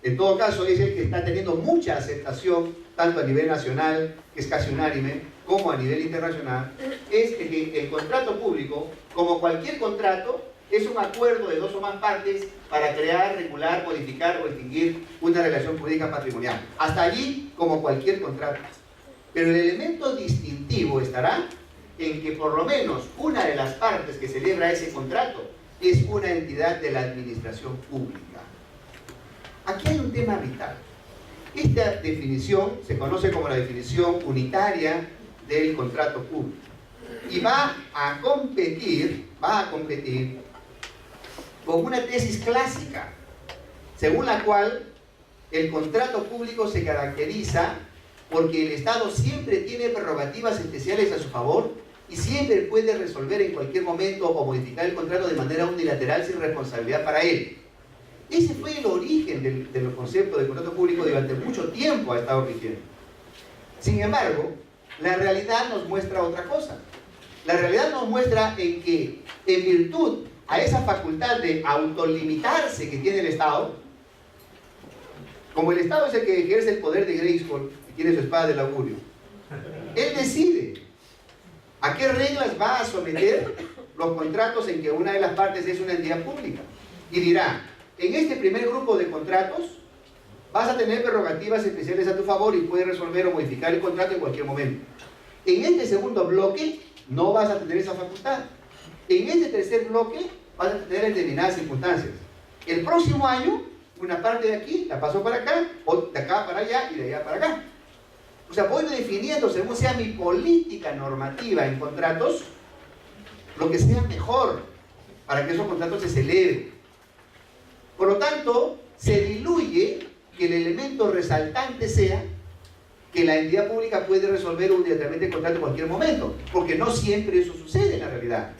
en todo caso, es el que está teniendo mucha aceptación, tanto a nivel nacional, que es casi unánime, como a nivel internacional, es que el contrato público, como cualquier contrato, es un acuerdo de dos o más partes para crear, regular, modificar o extinguir una relación jurídica patrimonial. Hasta allí, como cualquier contrato. Pero el elemento distintivo estará en que por lo menos una de las partes que celebra ese contrato es una entidad de la administración pública. Aquí hay un tema vital. Esta definición se conoce como la definición unitaria del contrato público y va a competir con una tesis clásica según la cual el contrato público se caracteriza porque el Estado siempre tiene prerrogativas especiales a su favor y siempre puede resolver en cualquier momento o modificar el contrato de manera unilateral sin responsabilidad para él. Ese fue el origen del concepto de contrato público. Durante mucho tiempo ha estado rigiendo. Sin embargo, la realidad nos muestra otra cosa. La realidad nos muestra en que, en virtud a esa facultad de autolimitarse que tiene el Estado, como el Estado es el que ejerce el poder de Grayskull y tiene su espada del augurio, él decide a qué reglas va a someter los contratos en que una de las partes es una entidad pública. Y dirá, en este primer grupo de contratos vas a tener prerrogativas especiales a tu favor y puedes resolver o modificar el contrato en cualquier momento. En este segundo bloque no vas a tener esa facultad. En este tercer bloque vas a tener en determinadas circunstancias. El próximo año, una parte de aquí la paso para acá, o de acá para allá y de allá para acá. O sea, voy definiendo, según sea mi política normativa en contratos, lo que sea mejor para que esos contratos se celebren. Por lo tanto, se diluye que el elemento resaltante sea que la entidad pública puede resolver unilateralmente el contrato en cualquier momento, porque no siempre eso sucede en la realidad.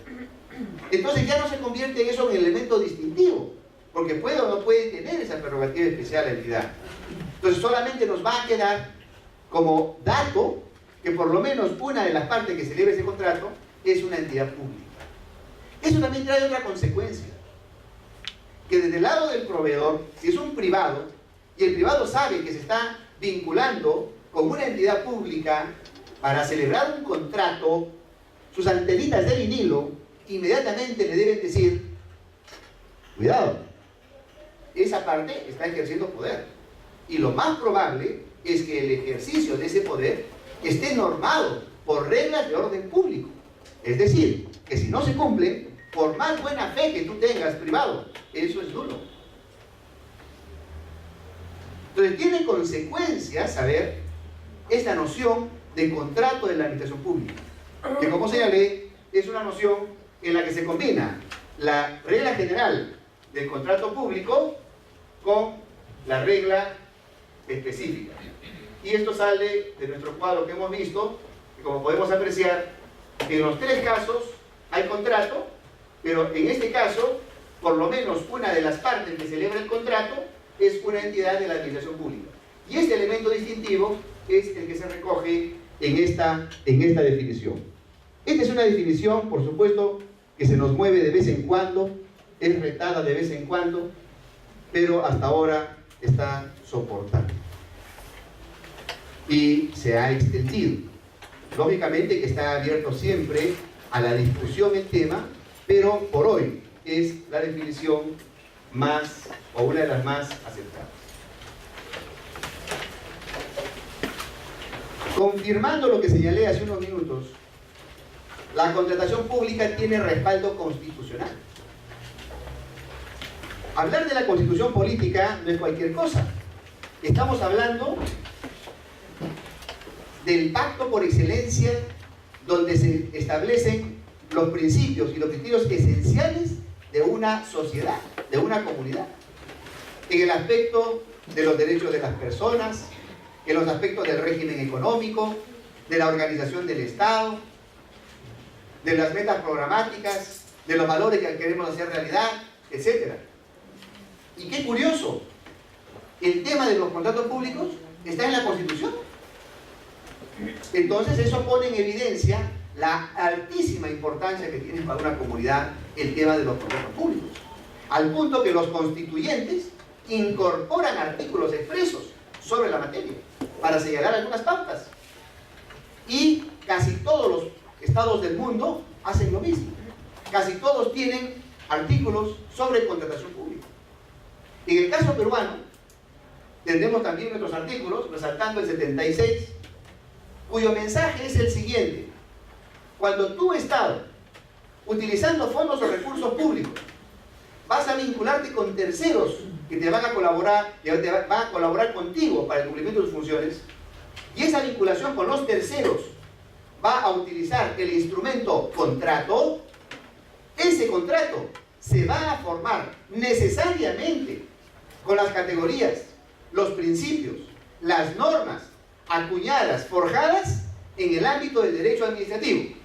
Entonces ya no se convierte eso en elemento distintivo, porque puede o no puede tener esa prerrogativa especial la entidad. Entonces solamente nos va a quedar como dato que por lo menos una de las partes que celebra ese contrato es una entidad pública. Eso también trae otra consecuencia, que desde el lado del proveedor, si es un privado, y el privado sabe que se está vinculando con una entidad pública para celebrar un contrato, sus antenitas de vinilo inmediatamente le deben decir, cuidado, esa parte está ejerciendo poder. Y lo más probable es que el ejercicio de ese poder esté normado por reglas de orden público. Es decir, que si no se cumple, por más buena fe que tú tengas privado, eso es nulo. Entonces tiene consecuencias saber esta noción de contrato de la administración pública, que como señalé, es una noción en la que se combina la regla general del contrato público con la regla específica. Y esto sale de nuestro cuadro que hemos visto, que como podemos apreciar, en los tres casos hay contrato, pero en este caso, por lo menos una de las partes que celebra el contrato es una entidad de la administración pública. Y este elemento distintivo es el que se recoge en esta definición. Esta es una definición, por supuesto, que se nos mueve de vez en cuando, es retada de vez en cuando, pero hasta ahora está soportando. Y se ha extendido. Lógicamente que está abierto siempre a la discusión el tema, pero por hoy es la definición más, o una de las más aceptadas. Confirmando lo que señalé hace unos minutos, la contratación pública tiene respaldo constitucional. Hablar de la constitución política no es cualquier cosa. Estamos hablando del pacto por excelencia donde se establecen los principios y los criterios esenciales de una sociedad, de una comunidad, en el aspecto de los derechos de las personas, en los aspectos del régimen económico, de la organización del Estado, de las metas programáticas, de los valores que queremos hacer realidad, etc. Y qué curioso, el tema de los contratos públicos está en la Constitución. Entonces eso pone en evidencia la altísima importancia que tiene para una comunidad el tema de los contratos públicos, al punto que los constituyentes incorporan artículos expresos sobre la materia para señalar algunas pautas, y casi todos los estados del mundo hacen lo mismo. Casi todos tienen artículos sobre contratación pública. En el caso peruano tendremos también nuestros artículos, resaltando el 76, cuyo mensaje es el siguiente: cuando tú, Estado, utilizando fondos o recursos públicos, vas a vincularte con terceros que te van a colaborar, van a colaborar contigo para el cumplimiento de tus funciones, y esa vinculación con los terceros va a utilizar el instrumento contrato, ese contrato se va a formar necesariamente con las categorías, los principios, las normas acuñadas, forjadas en el ámbito del derecho administrativo,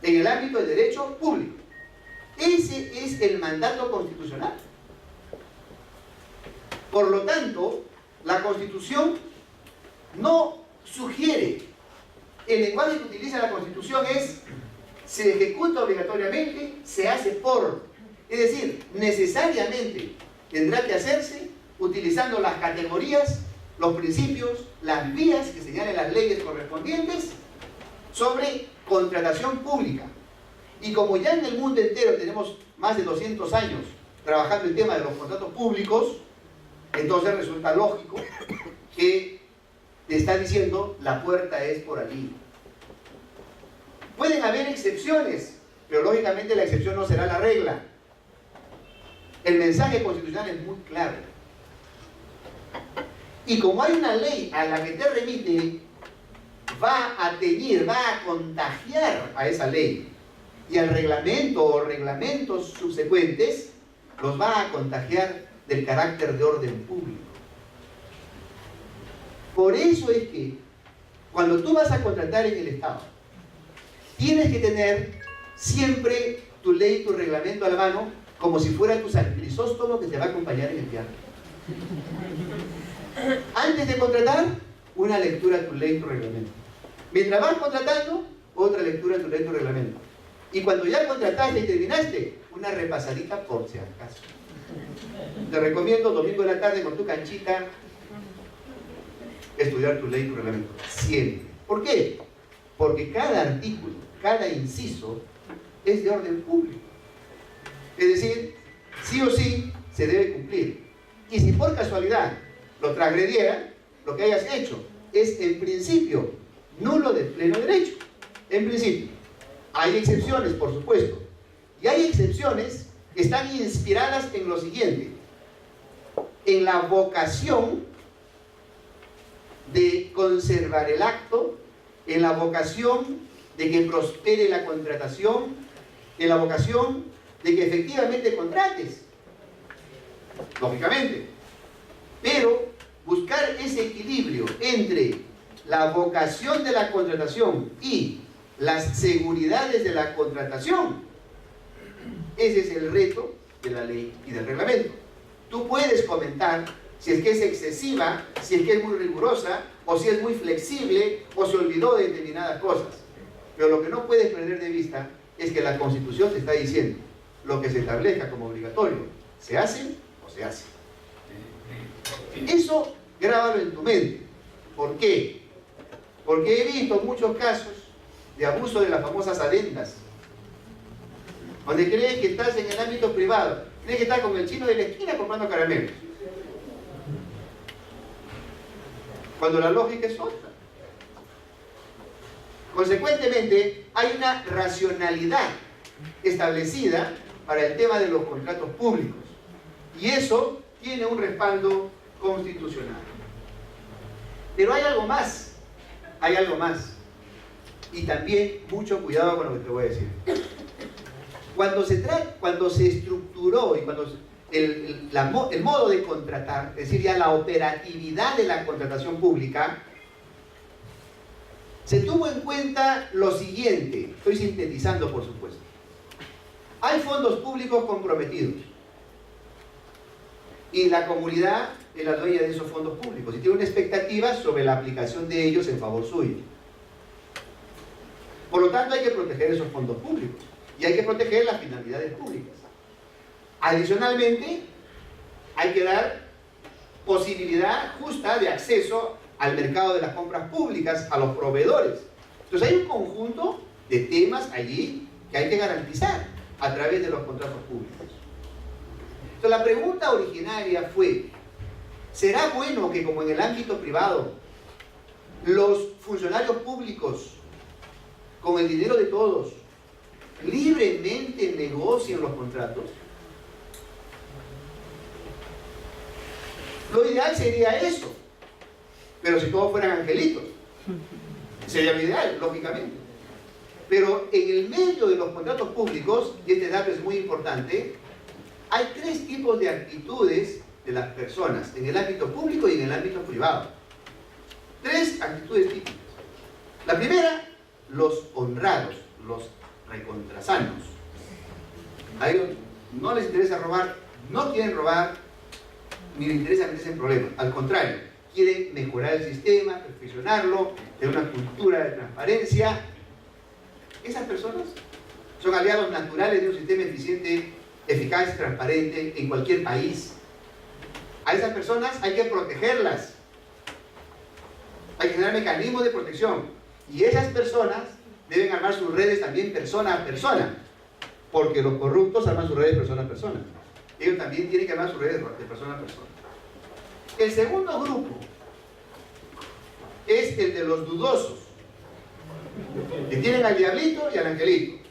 en el ámbito del derecho público. Ese es el mandato constitucional. Por lo tanto, la Constitución no sugiere, el lenguaje que utiliza la Constitución es: se ejecuta obligatoriamente, se hace por. Es decir, necesariamente tendrá que hacerse utilizando las categorías, los principios, las vías que señalen las leyes correspondientes sobre contratación pública. Y como ya en el mundo entero tenemos más de 200 años trabajando el tema de los contratos públicos, entonces resulta lógico que te está diciendo la puerta es por allí. Pueden haber excepciones, pero lógicamente la excepción no será la regla. El mensaje constitucional es muy claro. Y como hay una ley a la que te remite, va a teñir, va a contagiar a esa ley. Y al reglamento o reglamentos subsecuentes los va a contagiar del carácter de orden público. Por eso es que cuando tú vas a contratar en el Estado, tienes que tener siempre tu ley, tu reglamento a la mano, como si fuera tu San Crisóstomo que te va a acompañar en el viaje. Antes de contratar, una lectura de tu ley, tu reglamento. Mientras vas contratando, otra lectura de tu ley, tu reglamento. Y cuando ya contrataste y terminaste, una repasadita por si acaso. Te recomiendo domingo en la tarde con tu canchita estudiar tu ley, tu reglamento. Siempre. ¿Por qué? Porque cada artículo, cada inciso es de orden público. Es decir, sí o sí se debe cumplir. Y si por casualidad lo transgrediera, lo que hayas hecho es en principio nulo de pleno derecho. En principio. Hay excepciones, por supuesto. Y hay excepciones que están inspiradas en lo siguiente: en la vocación de conservar el acto, en la vocación de que prospere la contratación, en la vocación de que efectivamente contrates, lógicamente. Pero buscar ese equilibrio entre la vocación de la contratación y las seguridades de la contratación, ese es el reto de la ley y del reglamento. Tú puedes comentar si es que es excesiva, si es que es muy rigurosa, o si es muy flexible, o se olvidó de determinadas cosas. Pero lo que no puedes perder de vista es que la Constitución te está diciendo: lo que se establezca como obligatorio, ¿se hace o se hace? Eso grábalo en tu mente. ¿Por qué? Porque he visto muchos casos de abuso de las famosas adendas, donde crees que estás en el ámbito privado, crees que estás con el chino de la esquina comprando caramelos, cuando la lógica es otra. Consecuentemente, hay una racionalidad establecida para el tema de los contratos públicos, y eso tiene un respaldo constitucional. Pero hay algo más, y también mucho cuidado con lo que te voy a decir. Cuando se estructuró y cuando el modo de contratar, es decir, ya la operatividad de la contratación pública, se tuvo en cuenta lo siguiente. Estoy sintetizando, por supuesto. Hay fondos públicos comprometidos y la comunidad es la dueña de esos fondos públicos y tiene una expectativa sobre la aplicación de ellos en favor suyo. Por lo tanto, hay que proteger esos fondos públicos y hay que proteger las finalidades públicas. Adicionalmente, hay que dar posibilidad justa de acceso al mercado de las compras públicas, a los proveedores. Entonces hay un conjunto de temas allí que hay que garantizar a través de los contratos públicos. Entonces la pregunta originaria fue: ¿será bueno que, como en el ámbito privado, los funcionarios públicos, con el dinero de todos, libremente negocien los contratos? Lo ideal sería eso, pero si todos fueran angelitos, sería lo ideal, lógicamente. Pero en el medio de los contratos públicos, y este dato es muy importante, hay tres tipos de actitudes de las personas, en el ámbito público y en el ámbito privado. Tres actitudes típicas. La primera, los honrados, los recontrasanos. A ellos no les interesa robar, no quieren robar, ni les interesa meterse en problemas. Al contrario, quieren mejorar el sistema, perfeccionarlo, tener una cultura de transparencia. Esas personas son aliados naturales de un sistema eficiente, eficaz, transparente en cualquier país. A esas personas hay que protegerlas. Hay que generar mecanismos de protección. Y esas personas deben armar sus redes también persona a persona. Porque los corruptos arman sus redes persona a persona. Ellos también tienen que armar sus redes de persona a persona. El segundo grupo es el de los dudosos, que tienen al diablito y al angelito.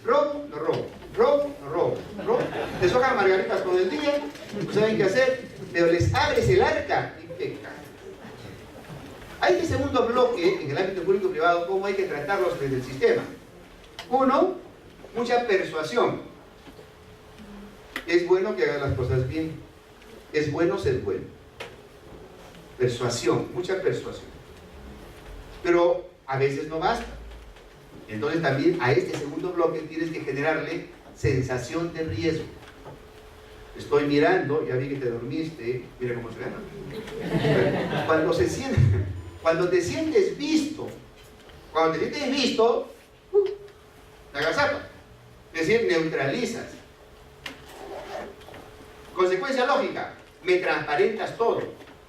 Robo, no robo, robo, no robo, robo. Les tocan margaritas todo el día, no saben qué hacer, pero les abres el arca y pecan. Hay este segundo bloque en el ámbito público-privado, cómo hay que tratarlos desde el sistema. Uno, mucha persuasión. Es bueno que hagan las cosas bien. Es bueno ser bueno. Persuasión, mucha persuasión. Pero a veces no basta. Entonces también a este segundo bloque tienes que generarle sensación de riesgo. Estoy mirando, ya vi que te dormiste, mira cómo se ve. Cuando te sientes visto, te agazapas. Es decir, neutralizas. Consecuencia lógica, me transparentas todo,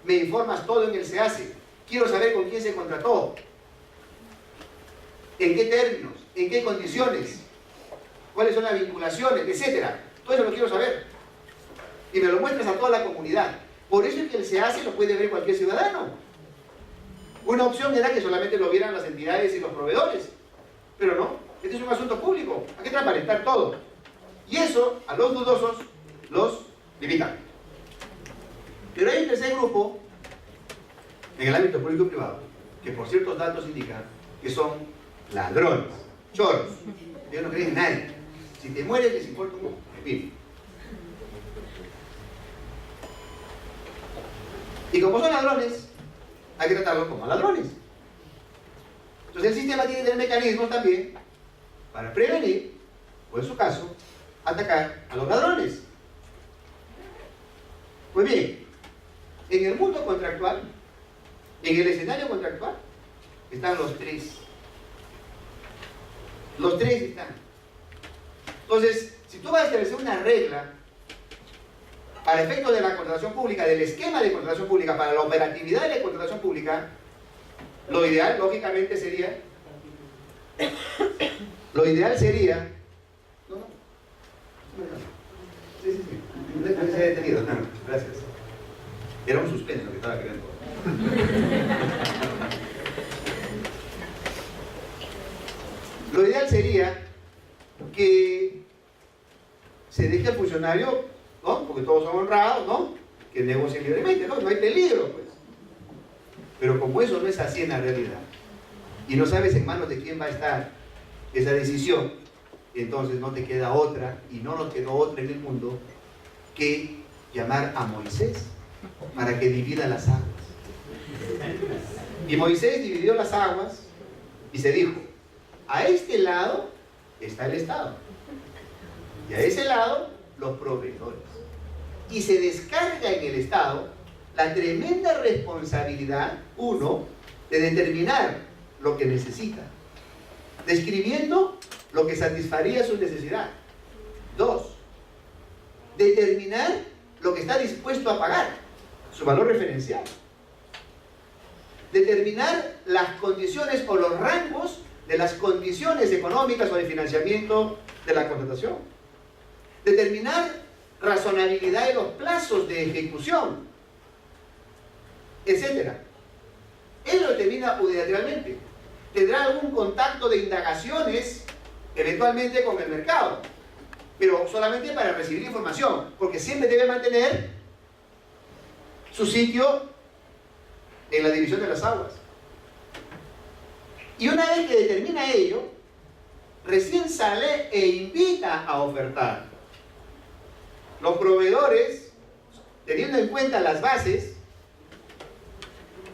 me informas todo en el se hace, quiero saber con quién se contrató, en qué términos, en qué condiciones, cuáles son las vinculaciones, etcétera. Todo eso lo quiero saber. Y me lo muestras a toda la comunidad. Por eso es que el se hace lo puede ver cualquier ciudadano. Una opción era que solamente lo vieran las entidades y los proveedores. Pero no, este es un asunto público, hay que transparentar todo. Y eso a los dudosos los limitan. Pero hay un tercer grupo en el ámbito público y privado, que por ciertos datos indican que son ladrones, choros. Ellos no creen en nadie. Si te mueres les importa un pepino. Y como son ladrones, hay que tratarlos como ladrones. Entonces el sistema tiene que tener mecanismos también para prevenir, o en su caso, atacar a los ladrones. Pues bien, en el mundo contractual, en el escenario contractual, están los tres. Los tres están. Entonces, si tú vas a establecer una regla para efectos de la contratación pública, del esquema de contratación pública, para la operatividad de la contratación pública, lo ideal, lógicamente, sería... Lo ideal sería... ¿No? Sí. Se ha detenido. Gracias. Era un suspenso lo que estaba queriendo. Lo ideal sería que se deje al funcionario, ¿no? Porque todos son honrados, ¿no? Que negocien libremente, ¿no? No hay peligro, pues. Pero como eso no es así en la realidad, y no sabes en manos de quién va a estar esa decisión, entonces no te queda otra, y no nos quedó otra en el mundo, que llamar a Moisés para que divida las aguas. Y Moisés dividió las aguas y se dijo: a este lado está el Estado y a ese lado los proveedores. Y se descarga en el Estado la tremenda responsabilidad, uno, de determinar lo que necesita, describiendo lo que satisfaría su necesidad. Dos, determinar lo que está dispuesto a pagar, su valor referencial. Determinar las condiciones o los rangos de las condiciones económicas o de financiamiento de la contratación. Determinar razonabilidad de los plazos de ejecución, etc. Él lo determina unilateralmente. Tendrá algún contacto de indagaciones eventualmente con el mercado, pero solamente para recibir información, porque siempre debe mantener su sitio en la división de las aguas. Y una vez que determina ello, recién sale e invita a ofertar. Los proveedores, teniendo en cuenta las bases,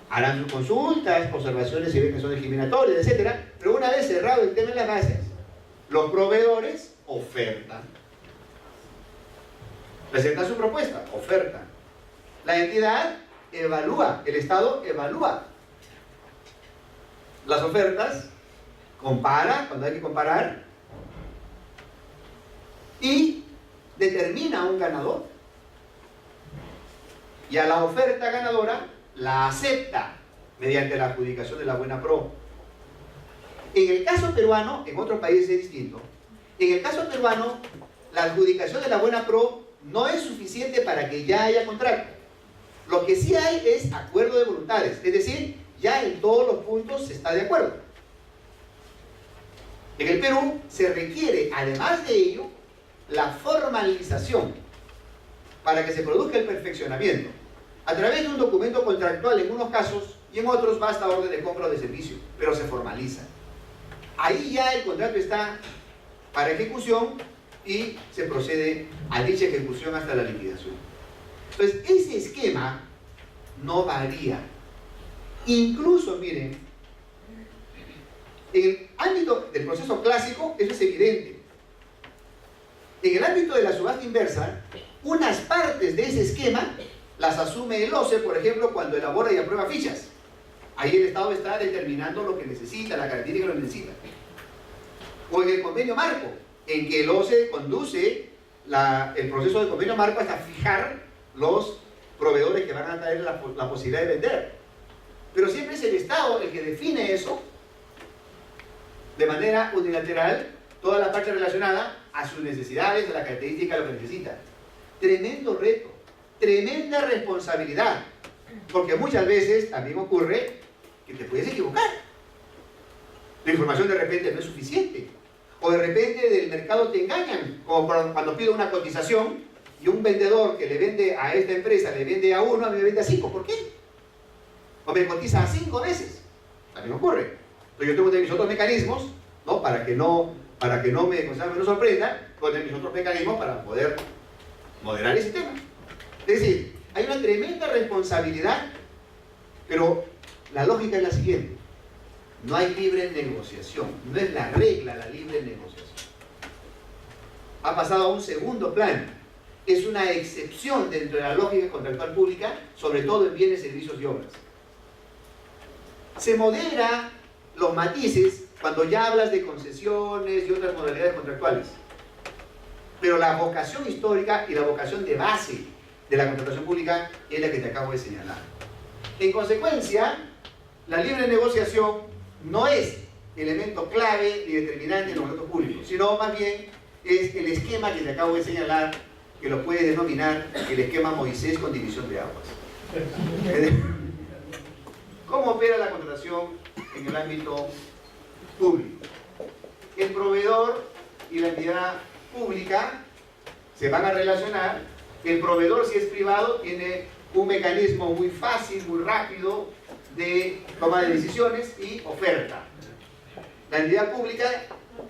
harán sus consultas, observaciones si ven que son discriminatorias, etc. Pero una vez cerrado el tema de las bases, los proveedores ofertan. Presentan su propuesta, ofertan. La entidad evalúa, el Estado evalúa las ofertas, compara, cuando hay que comparar, y determina un ganador. Y a la oferta ganadora la acepta mediante la adjudicación de la buena pro. En el caso peruano, en otros países es distinto. En el caso peruano, la adjudicación de la buena pro no es suficiente para que ya haya contrato. Lo que sí hay es acuerdo de voluntades, es decir, ya en todos los puntos se está de acuerdo. En el Perú se requiere, además de ello, la formalización para que se produzca el perfeccionamiento a través de un documento contractual en unos casos y en otros basta orden de compra o de servicio, pero se formaliza. Ahí ya el contrato está para ejecución y se procede a dicha ejecución hasta la liquidación. Entonces, ese esquema no varía. Incluso, miren, en el ámbito del proceso clásico, eso es evidente. En el ámbito de la subasta inversa, unas partes de ese esquema las asume el OCE, por ejemplo, cuando elabora y aprueba fichas. Ahí el Estado está determinando lo que necesita, la característica que lo necesita. O en el convenio marco, en que el OCE conduce el proceso de convenio marco hasta fijar los proveedores que van a tener la posibilidad de vender. Pero siempre es el Estado el que define eso de manera unilateral, toda la parte relacionada a sus necesidades, a la característica de lo que necesita. Tremendo reto, tremenda responsabilidad, porque muchas veces también ocurre que te puedes equivocar. La información de repente no es suficiente, o de repente del mercado te engañan, como cuando pido una cotización y un vendedor que le vende a esta empresa le vende a 1, a mí me vende a 5, ¿por qué? O me cotiza a 5 veces, también ocurre. Entonces yo tengo que tener mis otros mecanismos, ¿no? para que no me sorprenda, tengo que tener mis otros mecanismos para poder moderar ese tema. Es decir, hay una tremenda responsabilidad, pero la lógica es la siguiente: no hay libre negociación, no es la regla la libre negociación. Ha pasado a un segundo plano, es una excepción dentro de la lógica contractual pública, sobre todo en bienes, servicios y obras. Se modera los matices cuando ya hablas de concesiones y otras modalidades contractuales, pero la vocación histórica y la vocación de base de la contratación pública es la que te acabo de señalar. En consecuencia, la libre negociación no es elemento clave y determinante en los contratos públicos, sino más bien es el esquema que te acabo de señalar, que lo puedes denominar el esquema Moisés con división de aguas. ¿Cómo opera la contratación en el ámbito público? El proveedor y la entidad pública se van a relacionar. El proveedor, si es privado, tiene un mecanismo muy fácil, muy rápido de toma de decisiones y oferta. La entidad pública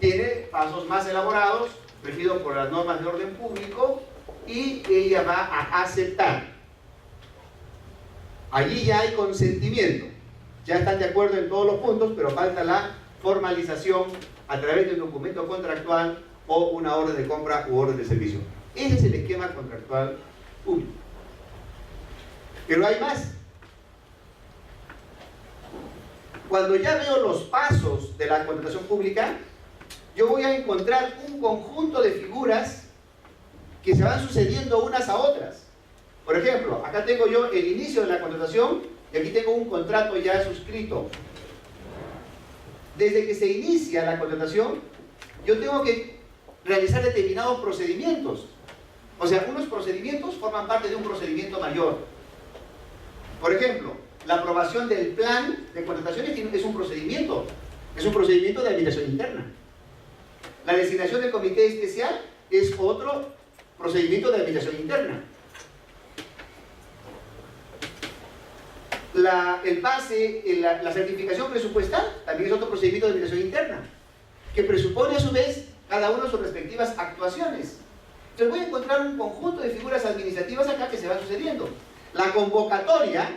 tiene pasos más elaborados, regidos por las normas de orden público, y ella va a aceptar. Allí ya hay consentimiento, ya están de acuerdo en todos los puntos, pero falta la formalización a través de un documento contractual o una orden de compra u orden de servicio. Ese es el esquema contractual público. Pero hay más. Cuando ya veo los pasos de la contratación pública, yo voy a encontrar un conjunto de figuras que se van sucediendo unas a otras. Por ejemplo, acá tengo yo el inicio de la contratación y aquí tengo un contrato ya suscrito. Desde que se inicia la contratación, yo tengo que realizar determinados procedimientos. O sea, unos procedimientos forman parte de un procedimiento mayor. Por ejemplo, la aprobación del plan de contrataciones es un procedimiento de administración interna. La designación del comité especial es otro procedimiento de administración interna. La certificación presupuestal también es otro procedimiento de administración interna, que presupone a su vez cada uno sus respectivas actuaciones. Entonces voy a encontrar un conjunto de figuras administrativas acá que se van sucediendo. La convocatoria,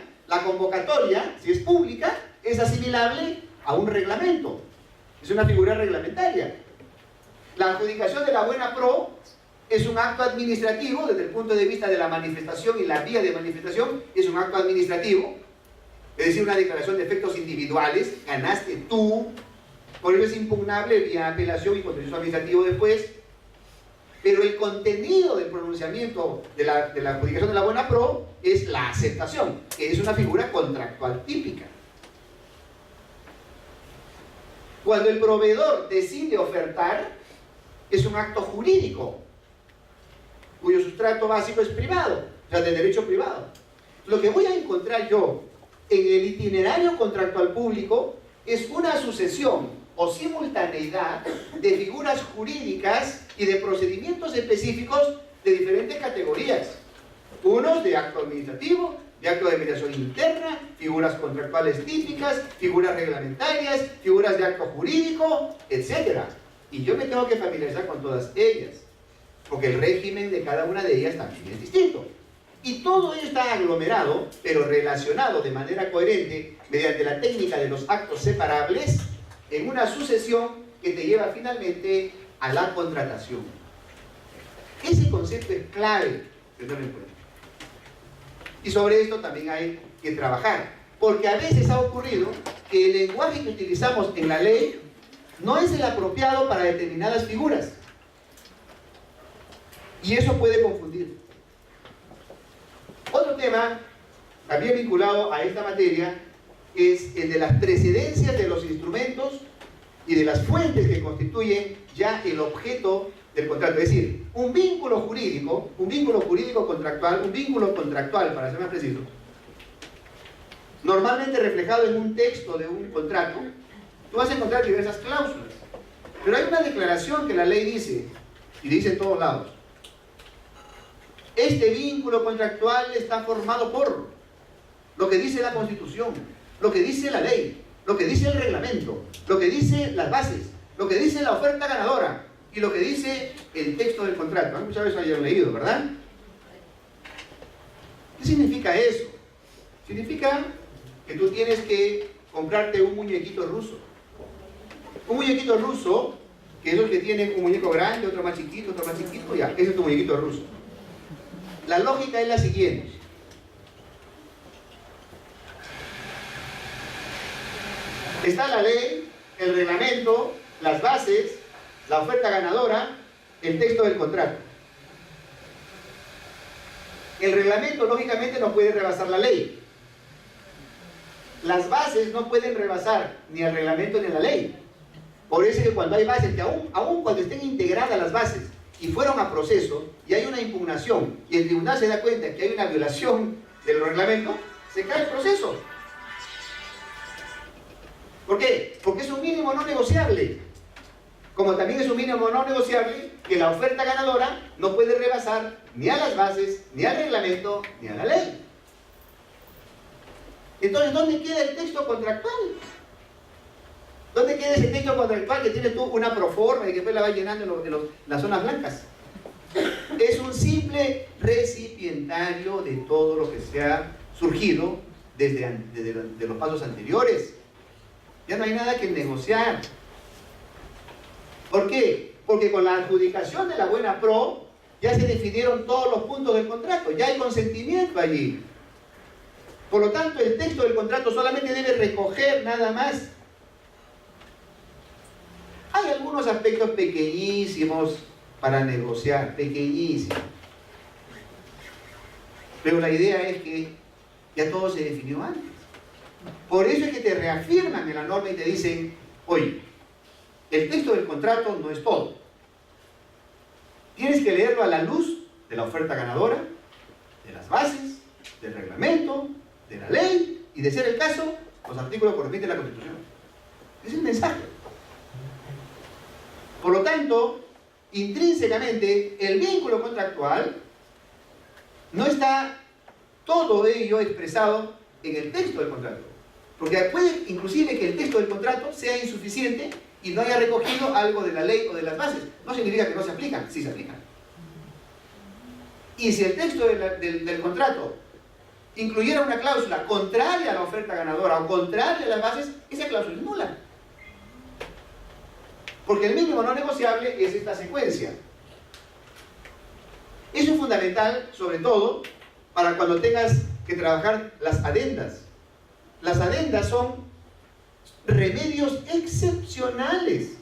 si es pública, es asimilable a un reglamento. Es una figura reglamentaria. La adjudicación de la buena pro es un acto administrativo desde el punto de vista de la manifestación y la vía de manifestación. Es un acto administrativo, es decir, una declaración de efectos individuales. Ganaste tú, por eso es impugnable vía apelación y contencioso administrativo después. Pero el contenido del pronunciamiento de la adjudicación de la buena pro es la aceptación, que es una figura contractual típica. Cuando el proveedor decide ofertar, es un acto jurídico, cuyo sustrato básico es privado, o sea, de derecho privado. Lo que voy a encontrar yo en el itinerario contractual público es una sucesión o simultaneidad de figuras jurídicas y de procedimientos específicos de diferentes categorías. Unos de acto administrativo, de acto de mediación interna, figuras contractuales típicas, figuras reglamentarias, figuras de acto jurídico, etc. Y yo me tengo que familiarizar con todas ellas, porque el régimen de cada una de ellas también es distinto. Y todo ello está aglomerado, pero relacionado de manera coherente mediante la técnica de los actos separables en una sucesión que te lleva finalmente a la contratación. Ese concepto es clave tenerlo en cuenta. Y sobre esto también hay que trabajar, porque a veces ha ocurrido que el lenguaje que utilizamos en la ley no es el apropiado para determinadas figuras. Y eso puede confundir. Otro tema, también vinculado a esta materia, es el de las precedencias de los instrumentos y de las fuentes que constituyen ya el objeto del contrato. Es decir, un vínculo jurídico contractual, un vínculo contractual, para ser más preciso, normalmente reflejado en un texto de un contrato, tú vas a encontrar diversas cláusulas. Pero hay una declaración que la ley dice, y dice en todos lados: este vínculo contractual está formado por lo que dice la Constitución, lo que dice la ley, lo que dice el reglamento, lo que dice las bases, lo que dice la oferta ganadora y lo que dice el texto del contrato. Muchas veces hayan leído, ¿verdad? ¿Qué significa eso? Significa que tú tienes que comprarte un muñequito ruso. Un muñequito ruso, que es el que tiene un muñeco grande, otro más chiquito, ya, ese es tu muñequito ruso. La lógica es la siguiente. Está la ley, el reglamento, las bases, la oferta ganadora, el texto del contrato. El reglamento, lógicamente, no puede rebasar la ley. Las bases no pueden rebasar ni el reglamento ni la ley. Por eso es que cuando hay bases, que aún cuando estén integradas las bases y fueron a proceso y hay una impugnación y el tribunal se da cuenta que hay una violación del reglamento, se cae el proceso. ¿Por qué? Porque es un mínimo no negociable. Como también es un mínimo no negociable que la oferta ganadora no puede rebasar ni a las bases, ni al reglamento, ni a la ley. Entonces, ¿dónde queda el texto contractual? ¿Dónde queda ese texto contractual que tienes tú una proforma y que después la vas llenando en las zonas blancas? Es un simple recipientario de todo lo que se ha surgido desde los pasos anteriores. Ya no hay nada que negociar. ¿Por qué? Porque con la adjudicación de la buena pro ya se definieron todos los puntos del contrato, ya hay consentimiento allí. Por lo tanto, el texto del contrato solamente debe recoger nada más. Hay algunos aspectos pequeñísimos para negociar, pequeñísimos. Pero la idea es que ya todo se definió antes. Por eso es que te reafirman en la norma y te dicen: oye, el texto del contrato no es todo. Tienes que leerlo a la luz de la oferta ganadora, de las bases, del reglamento, de la ley y, de ser el caso, los artículos correspondientes de la Constitución. Es el mensaje. Por lo tanto, intrínsecamente, el vínculo contractual no está todo ello expresado en el texto del contrato. Porque puede inclusive que el texto del contrato sea insuficiente y no haya recogido algo de la ley o de las bases. No significa que no se aplican, sí se aplican. Y si el texto del contrato incluyera una cláusula contraria a la oferta ganadora o contraria a las bases, esa cláusula es nula. Porque el mínimo no negociable es esta secuencia. Eso es fundamental, sobre todo, para cuando tengas que trabajar las adendas. Las adendas son remedios excepcionales.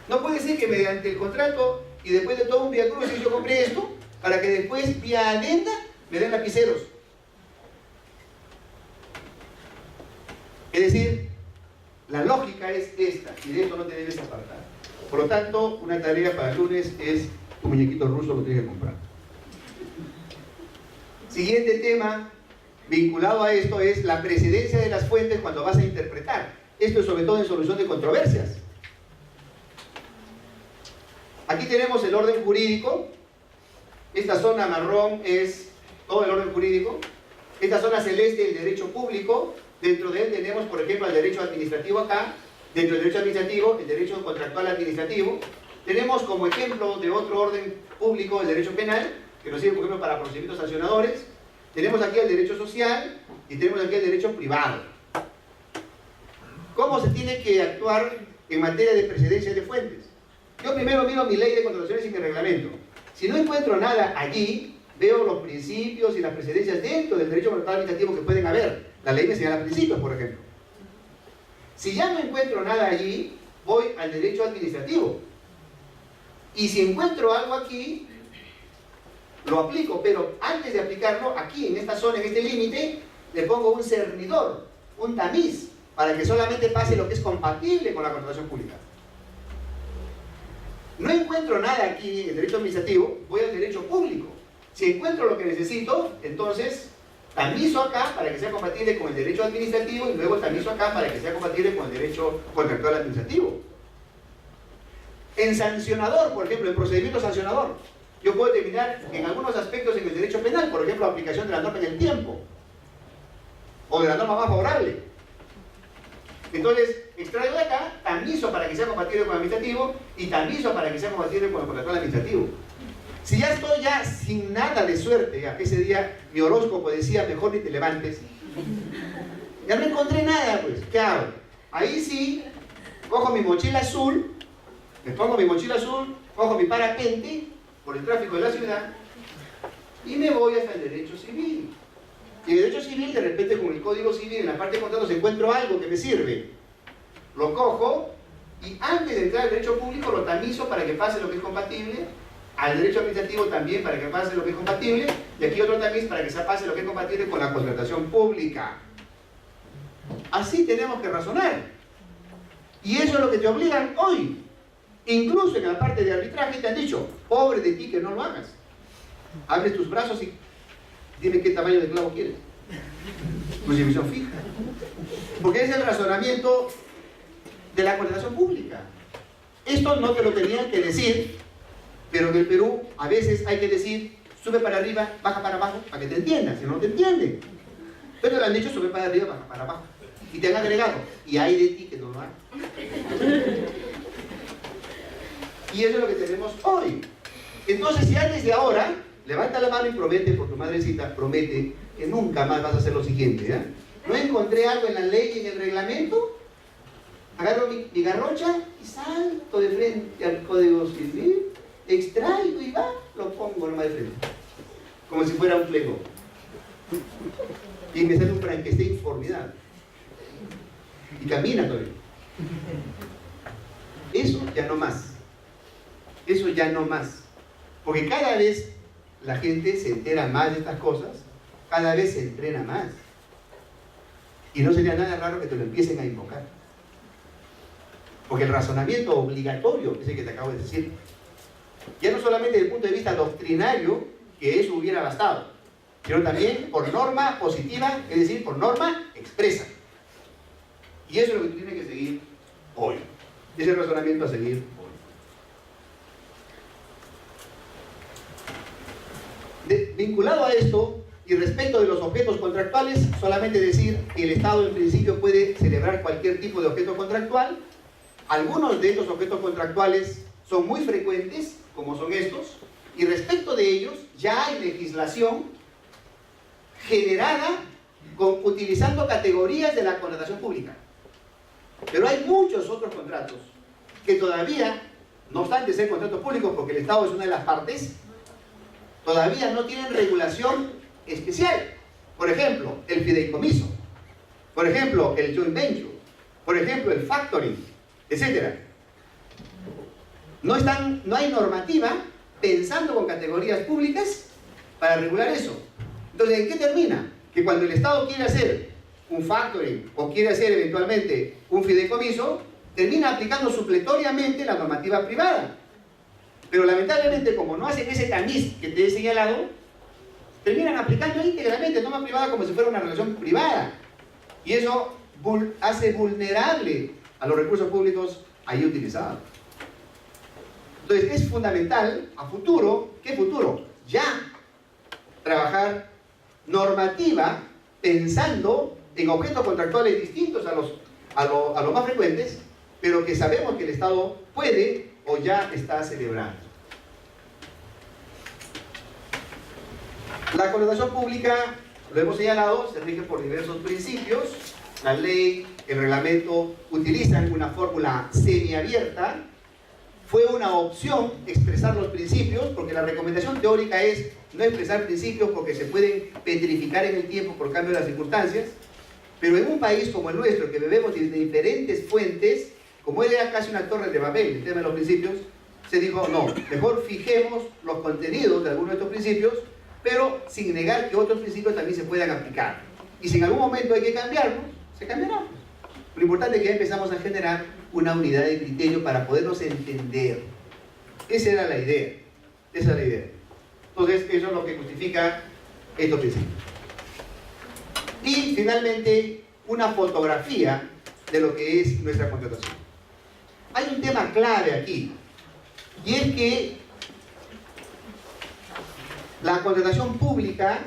No puedes decir que mediante el contrato y después de todo un viacrucis yo compré esto para que después vía adenda me den lapiceros. Es decir, la lógica es esta y de esto no te debes apartar. Por lo tanto, una tarea para el lunes es tu muñequito ruso lo tienes que comprar. Siguiente tema vinculado a esto es la precedencia de las fuentes cuando vas a interpretar. Esto es sobre todo en solución de controversias. Aquí tenemos el orden jurídico. Esta zona marrón es todo el orden jurídico. Esta zona celeste el derecho público. Dentro de él tenemos, por ejemplo, el derecho administrativo acá. Dentro del derecho administrativo, el derecho contractual administrativo. Tenemos como ejemplo de otro orden público el derecho penal, que nos sirve, por ejemplo, para procedimientos sancionadores. Tenemos aquí el derecho social y tenemos aquí el derecho privado. ¿Cómo se tiene que actuar en materia de precedencia de fuentes? Yo primero miro mi ley de contrataciones y mi reglamento. Si no encuentro nada allí, veo los principios y las precedencias dentro del derecho contractual administrativo que pueden haber. La ley me señala principios, por ejemplo. Si ya no encuentro nada allí, voy al derecho administrativo. Y si encuentro algo aquí, lo aplico, pero antes de aplicarlo, aquí, en esta zona, en este límite, le pongo un cernidor, un tamiz, para que solamente pase lo que es compatible con la contratación pública. No encuentro nada aquí en el derecho administrativo, voy al derecho público. Si encuentro lo que necesito, entonces tamizo acá para que sea compatible con el derecho administrativo y luego tamizo acá para que sea compatible con el derecho contractual administrativo. En sancionador, por ejemplo, en procedimiento sancionador, yo puedo determinar en algunos aspectos en el derecho penal, por ejemplo, aplicación de la norma en el tiempo o de la norma más favorable. Entonces, extraigo de acá, tamizo para que sea compatible con el administrativo y tamizo para que sea compatible con el contractual administrativo. Si ya estoy ya sin nada de suerte, ya ese día mi horóscopo decía mejor ni te levantes, ya no encontré nada, pues, ¿qué hago? Ahí sí, cojo mi mochila azul, me pongo mi mochila azul, cojo mi parapente por el tráfico de la ciudad y me voy hasta el derecho civil. Y en el derecho civil, de repente, con el código civil, en la parte de contratos encuentro algo que me sirve. Lo cojo y antes de entrar al derecho público lo tamizo para que pase lo que es compatible, al derecho administrativo también para que pase lo que es compatible, y aquí otro tamiz para que se pase lo que es compatible con la contratación pública. Así tenemos que razonar. Y eso es lo que te obligan hoy. Incluso en la parte de arbitraje te han dicho, pobre de ti que no lo hagas. Abres tus brazos y dime qué tamaño de clavo quieres. Posición fija. Porque es el razonamiento de la contratación pública. Esto no te lo tenían que decir, pero en el Perú a veces hay que decir, sube para arriba, baja para abajo, para que te entiendan, si no te entienden. Pero le han dicho, sube para arriba, baja para abajo. Y te han agregado, y hay de ti que no lo hagas. Y eso es lo que tenemos hoy. Entonces, si antes de ahora, levanta la mano y promete, por tu madrecita, promete que nunca más vas a hacer lo siguiente, ¿eh? No encontré algo en la ley y en el reglamento, agarro mi garrocha y salto de frente al Código Civil, extraigo y va, lo pongo nomás de frente, como si fuera un plego. Y me sale un Frankenstein formidable. Y camina todavía. Eso ya no más. Eso ya no más. Porque cada vez la gente se entera más de estas cosas, cada vez se entrena más. Y no sería nada raro que te lo empiecen a invocar. Porque el razonamiento obligatorio es el que te acabo de decir. Ya no solamente desde el punto de vista doctrinario, que eso hubiera bastado, sino también por norma positiva, es decir, por norma expresa. Y eso es lo que tú tienes que seguir hoy. Ese es el razonamiento a seguir hoy. Vinculado a esto, y respecto de los objetos contractuales, solamente decir que el Estado en principio puede celebrar cualquier tipo de objeto contractual. Algunos de estos objetos contractuales son muy frecuentes, como son estos, y respecto de ellos ya hay legislación generada utilizando categorías de la contratación pública. Pero hay muchos otros contratos que todavía, no obstante ser contratos públicos, porque el Estado es una de las partes, todavía no tienen regulación especial. Por ejemplo, el fideicomiso, por ejemplo, el joint venture, por ejemplo, el factoring, etc. No hay normativa pensando con categorías públicas para regular eso. Entonces, ¿en qué termina? Que cuando el Estado quiere hacer un factoring o quiere hacer eventualmente un fideicomiso, termina aplicando supletoriamente la normativa privada. Pero lamentablemente, como no hacen ese tamiz que te he señalado, terminan aplicando íntegramente norma privada como si fuera una relación privada. Y eso hace vulnerable a los recursos públicos ahí utilizados. Entonces es fundamental a futuro, ¿qué futuro? Ya trabajar normativa pensando en objetos contractuales distintos a los más frecuentes, pero que sabemos que el Estado puede o ya está celebrando. La contratación pública, lo hemos señalado, se rige por diversos principios. La ley, el reglamento utilizan una fórmula semiabierta. Fue una opción expresar los principios, porque la recomendación teórica es no expresar principios porque se pueden petrificar en el tiempo por cambio de las circunstancias. Pero en un país como el nuestro, que bebemos de diferentes fuentes, como él era casi una torre de Babel, el tema de los principios, se dijo, no, mejor fijemos los contenidos de algunos de estos principios, pero sin negar que otros principios también se puedan aplicar. Y si en algún momento hay que cambiarlos, se cambiarán. Lo importante es que ya empezamos a generar una unidad de criterio para podernos entender. Esa era la idea. Esa es la idea. Entonces, eso es lo que justifica estos principios. Y finalmente, una fotografía de lo que es nuestra contratación. Hay un tema clave aquí, y es que la contratación pública,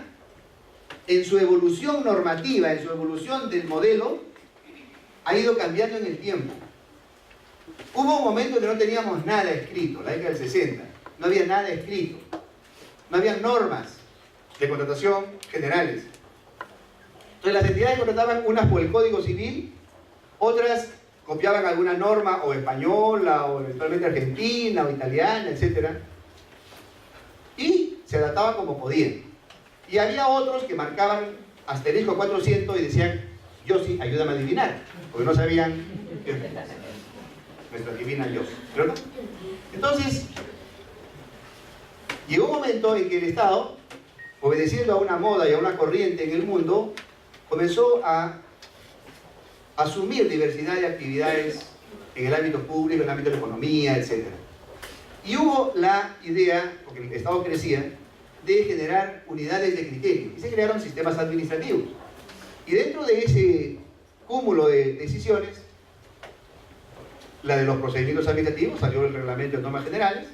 en su evolución normativa, en su evolución del modelo, ha ido cambiando en el tiempo. Hubo un momento que no teníamos nada escrito, la década del 60, no había nada escrito, no había normas de contratación generales. Entonces las entidades contrataban unas por el Código Civil, otras copiaban alguna norma o española o eventualmente argentina o italiana, etc. Y se adaptaban como podían. Y había otros que marcaban asterisco 400 y decían, yo sí, ayúdame a adivinar, porque no sabían que nuestra divina yo. ¿Pero no? Entonces, llegó un momento en que el Estado, obedeciendo a una moda y a una corriente en el mundo, comenzó a asumir diversidad de actividades en el ámbito público, en el ámbito de la economía, etc. Y hubo la idea, porque el Estado crecía, de generar unidades de criterio. Y se crearon sistemas administrativos. Y dentro de ese cúmulo de decisiones, la de los procedimientos administrativos, salió el reglamento de normas generales,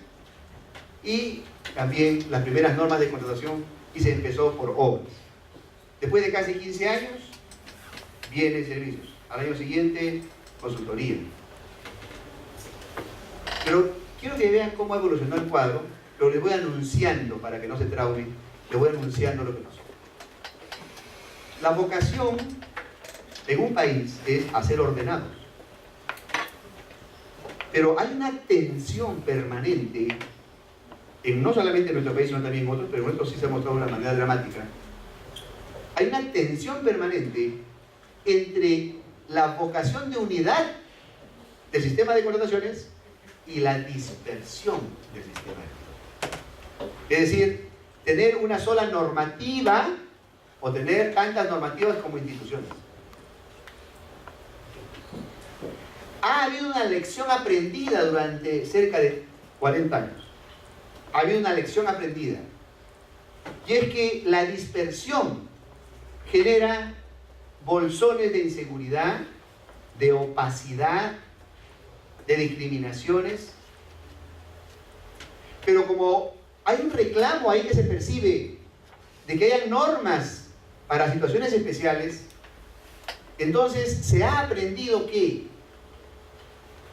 y también las primeras normas de contratación, y se empezó por obras. Después de casi 15 años, bienes y servicios. Al año siguiente, consultoría. Pero quiero que vean cómo evolucionó el cuadro, pero les voy anunciando, para que no se traumen, les voy anunciando lo que pasó. La vocación en un país es hacer ordenados. Pero hay una tensión permanente, no solamente en nuestro país, sino también en otros, pero en nuestro sí se ha mostrado de una manera dramática. Hay una tensión permanente entre la vocación de unidad del sistema de contrataciones y la dispersión del sistema de contrataciones. Es decir, tener una sola normativa o tener tantas normativas como instituciones. Ha habido una lección aprendida durante cerca de 40 años. Ha habido una lección aprendida. Y es que la dispersión genera bolsones de inseguridad, de opacidad, de discriminaciones. Pero como hay un reclamo ahí que se percibe de que haya normas para situaciones especiales, entonces se ha aprendido que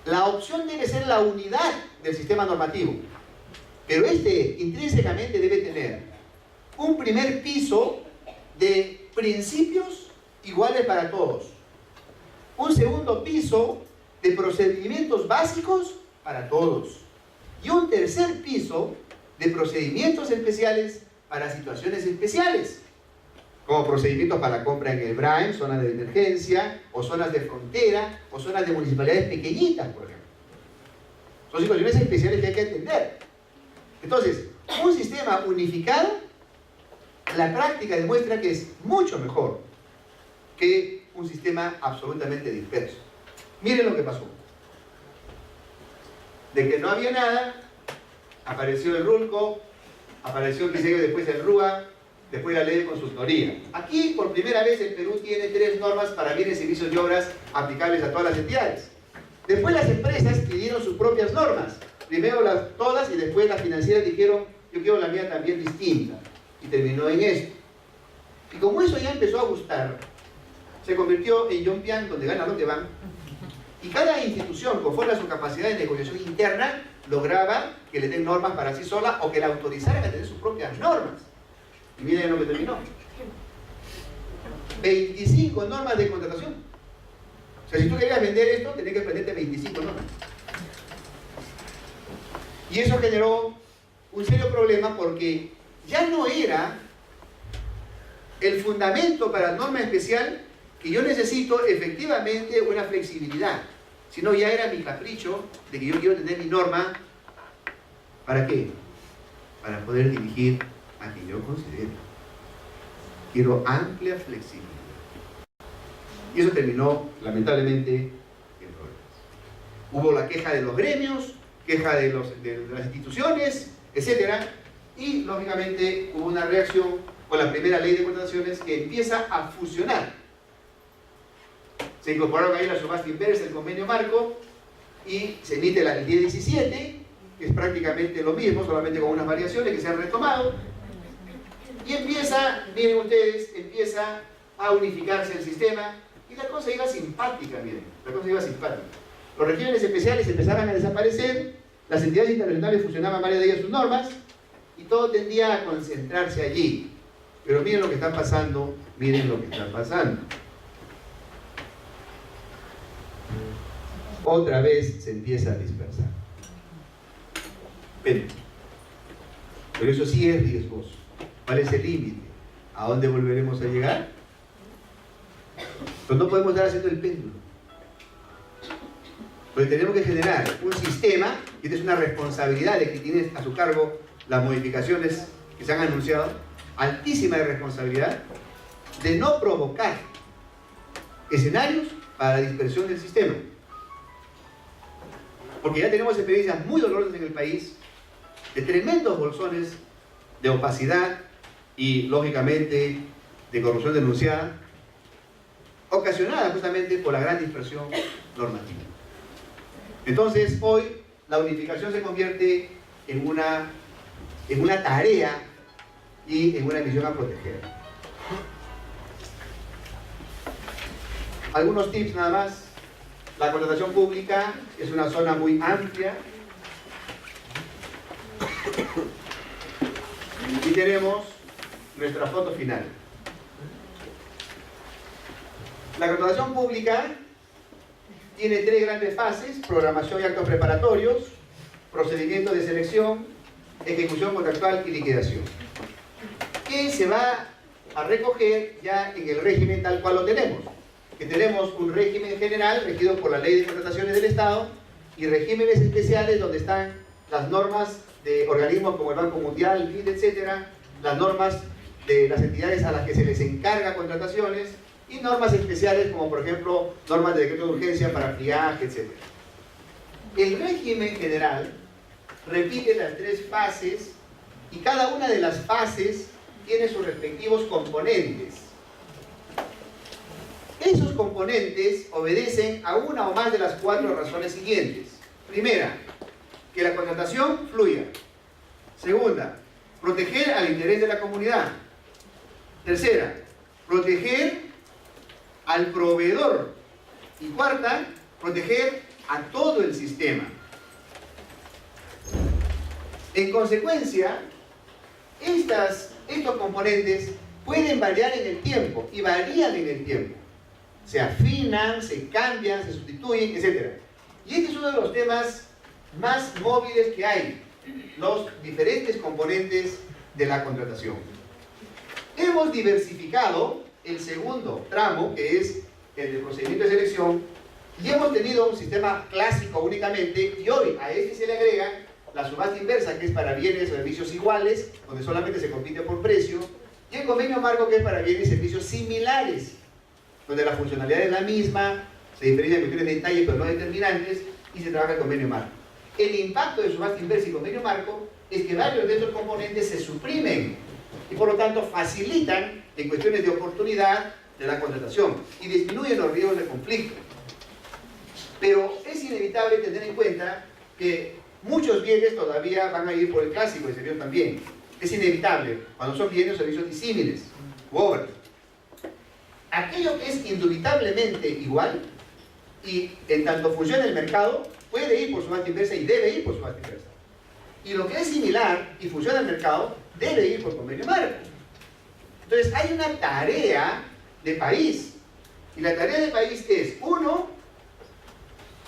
la opción debe ser la unidad del sistema normativo, pero este intrínsecamente debe tener un primer piso de principios iguales para todos, un segundo piso de procedimientos básicos para todos y un tercer piso de procedimientos especiales para situaciones especiales, como procedimientos para la compra en el BRAEM, zonas de emergencia, o zonas de frontera, o zonas de municipalidades pequeñitas, por ejemplo. Son situaciones especiales que hay que atender. Entonces, un sistema unificado, la práctica demuestra que es mucho mejor que un sistema absolutamente disperso. Miren lo que pasó. De que no había nada, apareció el RULCO, apareció el diseño, después el RUA, después la ley de consultoría. Aquí, por primera vez, el Perú tiene 3 normas para bienes, servicios y obras aplicables a todas las entidades. Después las empresas pidieron sus propias normas. Primero todas y después las financieras dijeron, yo quiero la mía también distinta. Y terminó en esto. Y como eso ya empezó a gustar, se convirtió en Yompian, donde gana lo que van. Y cada institución, conforme a su capacidad de negociación interna, lograba que le den normas para sí sola o que la autorizaran a tener sus propias normas. Y miren lo que terminó. 25 normas de contratación. O sea, si tú querías vender esto, tenías que aprenderte 25 normas. Y eso generó un serio problema porque ya no era el fundamento para la norma especial que yo necesito efectivamente una flexibilidad, sino ya era mi capricho de que yo quiero tener mi norma. ¿Para qué? Para poder dirigir a quien yo considero. Quiero amplia flexibilidad. Y eso terminó, lamentablemente, en problemas. Hubo la queja de los gremios, queja de las instituciones, etc. Y, lógicamente, hubo una reacción con la primera ley de contrataciones que empieza a fusionar. Se incorporaron ahí la subasta inversa, el convenio marco, y se emite el 1017, que es prácticamente lo mismo, solamente con unas variaciones que se han retomado. Y empieza, miren ustedes, empieza a unificarse el sistema, y la cosa iba simpática, miren, la cosa iba simpática. Los regímenes especiales empezaban a desaparecer, las entidades internacionales fusionaban varias de ellas sus normas, y todo tendía a concentrarse allí. Pero miren lo que está pasando, miren lo que está pasando. Otra vez se empieza a dispersar. Pero eso sí es riesgoso. ¿Cuál es el límite? ¿A dónde volveremos a llegar? Pues no podemos estar haciendo el péndulo. Porque tenemos que generar un sistema, y esta es una responsabilidad de que tiene a su cargo las modificaciones que se han anunciado, altísima de responsabilidad, de no provocar escenarios para la dispersión del sistema. Porque ya tenemos experiencias muy dolorosas en el país, de tremendos bolsones de opacidad y, lógicamente, de corrupción denunciada, ocasionada justamente por la gran dispersión normativa. Entonces, hoy, la unificación se convierte en una tarea y en una misión a proteger. Algunos tips nada más. La contratación pública es una zona muy amplia. Y tenemos nuestra foto final. La contratación pública tiene 3 grandes fases: programación y actos preparatorios, procedimiento de selección, ejecución contractual y liquidación, que se va a recoger ya en el régimen tal cual lo tenemos. Que tenemos un régimen general regido por la Ley de Contrataciones del Estado y regímenes especiales donde están las normas de organismos como el Banco Mundial, el BID, etc., las normas de las entidades a las que se les encarga contrataciones y normas especiales como, por ejemplo, normas de decreto de urgencia para friaje, etc. El régimen general repite las 3 fases y cada una de las fases tiene sus respectivos componentes. Esos componentes obedecen a una o más de las 4 razones siguientes. Primera, que la contratación fluya. Segunda, proteger al interés de la comunidad. Tercera, proteger al proveedor. Y cuarta, proteger a todo el sistema. En consecuencia, estos componentes pueden variar en el tiempo y varían en el tiempo. Se afinan, se cambian, se sustituyen, etc. Y este es uno de los temas más móviles que hay, los diferentes componentes de la contratación. Hemos diversificado el segundo tramo, que es el de procedimiento de selección, Y hemos tenido un sistema clásico únicamente, y hoy a este se le agrega la subasta inversa, que es para bienes o servicios iguales, donde solamente se compite por precio, y el convenio marco, que es para bienes y servicios similares, donde la funcionalidad es la misma, se diferencian cuestiones de detalle pero no determinantes, y se trabaja el convenio marco. El impacto de subasta inversa y convenio marco es que varios de estos componentes se suprimen y por lo tanto facilitan en cuestiones de oportunidad de la contratación y disminuyen los riesgos de conflicto. Pero es inevitable tener en cuenta que muchos bienes todavía van a ir por el clásico y servicios también. Es inevitable cuando son bienes o servicios disímiles u obras. Aquello que es indubitablemente igual y en tanto funciona el mercado puede ir por subasta inversa y debe ir por subasta inversa. Y lo que es similar y funciona el mercado debe ir por convenio marco. Entonces hay una tarea de país. Y la tarea de país es, 1,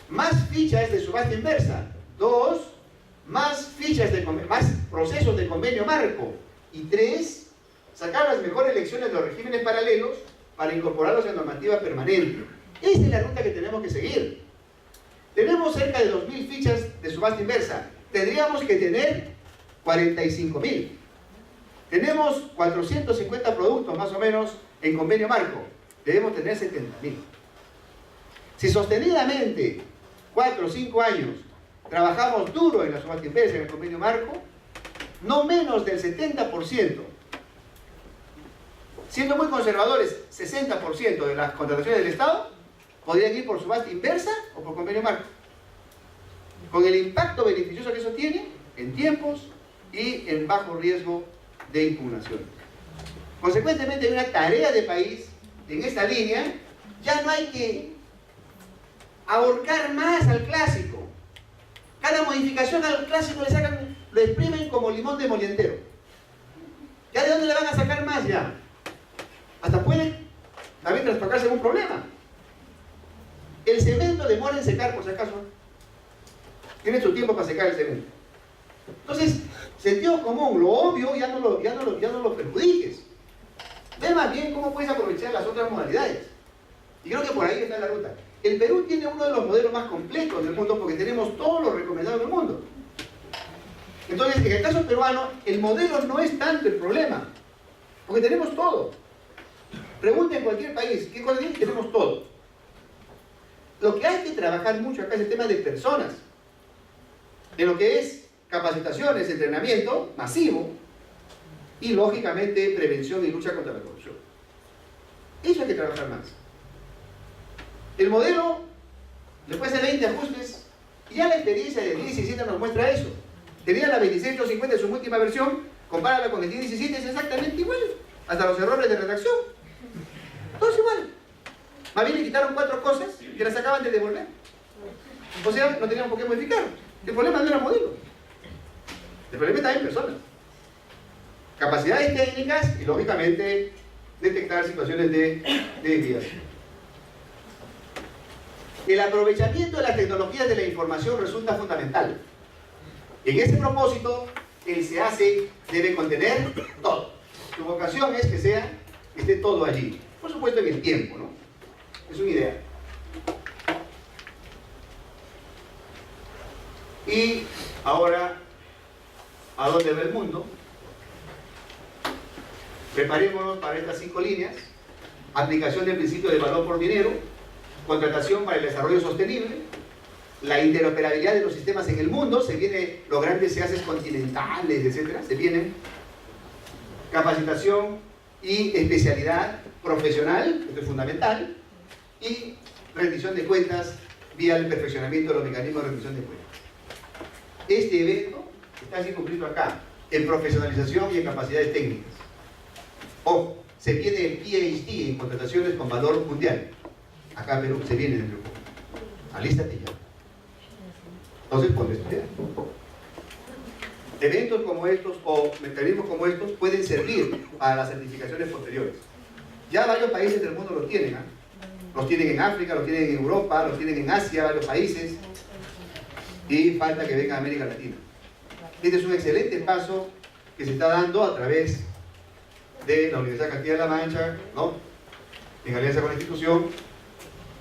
más fichas de subasta inversa. 2, más procesos de convenio marco. Y 3, sacar las mejores lecciones de los regímenes paralelos para incorporarlos en normativa permanente. Esa es la ruta que tenemos que seguir. Tenemos cerca de 2.000 fichas de subasta inversa. Tendríamos que tener 45.000. Tenemos 450 productos más o menos en convenio marco. Debemos tener 70.000. Si sostenidamente 4 o 5 años trabajamos duro en la subasta inversa, en el convenio marco, no menos del 70%, siendo muy conservadores, 60% de las contrataciones del Estado podrían ir por subasta inversa o por convenio marco, con el impacto beneficioso que eso tiene en tiempos y en bajo riesgo de impugnación. Consecuentemente hay una tarea de país en esta línea. Ya no hay que ahorcar más al clásico. Cada modificación al clásico lo exprimen como limón de molientero. ¿Ya de dónde le van a sacar más ya? Hasta puede también trastocarse un problema. El cemento demora en secar, por si acaso. Tiene su tiempo para secar el cemento. Entonces, sentido común, lo obvio, ya no lo perjudiques. Ve más bien cómo puedes aprovechar las otras modalidades. Y creo que por ahí está la ruta. El Perú tiene uno de los modelos más completos del mundo porque tenemos todo lo recomendado del mundo. Entonces, en el caso peruano, el modelo no es tanto el problema, porque tenemos todo. Pregunta en cualquier país, ¿qué cosa tiene? Tenemos todo. Lo que hay que trabajar mucho acá es el tema de personas, de lo que es capacitaciones, entrenamiento masivo y, lógicamente, prevención y lucha contra la corrupción. Eso hay que trabajar más. El modelo, después de 20 ajustes, y ya la experiencia del 1017 nos muestra eso. Tenía la 26850 en su última versión, compárala con el 1017, es exactamente igual, hasta los errores de redacción. Todo es igual. Más bien le quitaron 4 cosas que las acaban de devolver. O sea, no teníamos por qué modificar. El problema no era el modelo. El problema está en personas. Capacidades técnicas y, lógicamente, detectar situaciones de desviación. El aprovechamiento de las tecnologías de la información resulta fundamental. En ese propósito, el SEACE debe contener todo. Su vocación es que esté todo allí. Por supuesto en el tiempo, ¿no? Es una idea. Y ahora, ¿a dónde va el mundo? Preparémonos para estas 5 líneas. Aplicación del principio de valor por dinero, contratación para el desarrollo sostenible, la interoperabilidad de los sistemas en el mundo, se vienen los grandes SEACES continentales, etcétera, se vienen. Capacitación y especialidad profesional, esto es fundamental, y rendición de cuentas vía el perfeccionamiento de los mecanismos de rendición de cuentas. Este evento está circunscrito acá, en profesionalización y en capacidades técnicas. Ojo, se viene el PhD en contrataciones con valor mundial. Acá en Perú se viene dentro de poco. Alístate ya. Entonces, ponte a estudiar. Eventos como estos o mecanismos como estos pueden servir para las certificaciones posteriores. Ya varios países del mundo los tienen. Los tienen en África, los tienen en Europa, los tienen en Asia, varios países. Y falta que venga a América Latina. Este es un excelente paso que se está dando a través de la Universidad Castilla-La Mancha, ¿no? En alianza con la institución,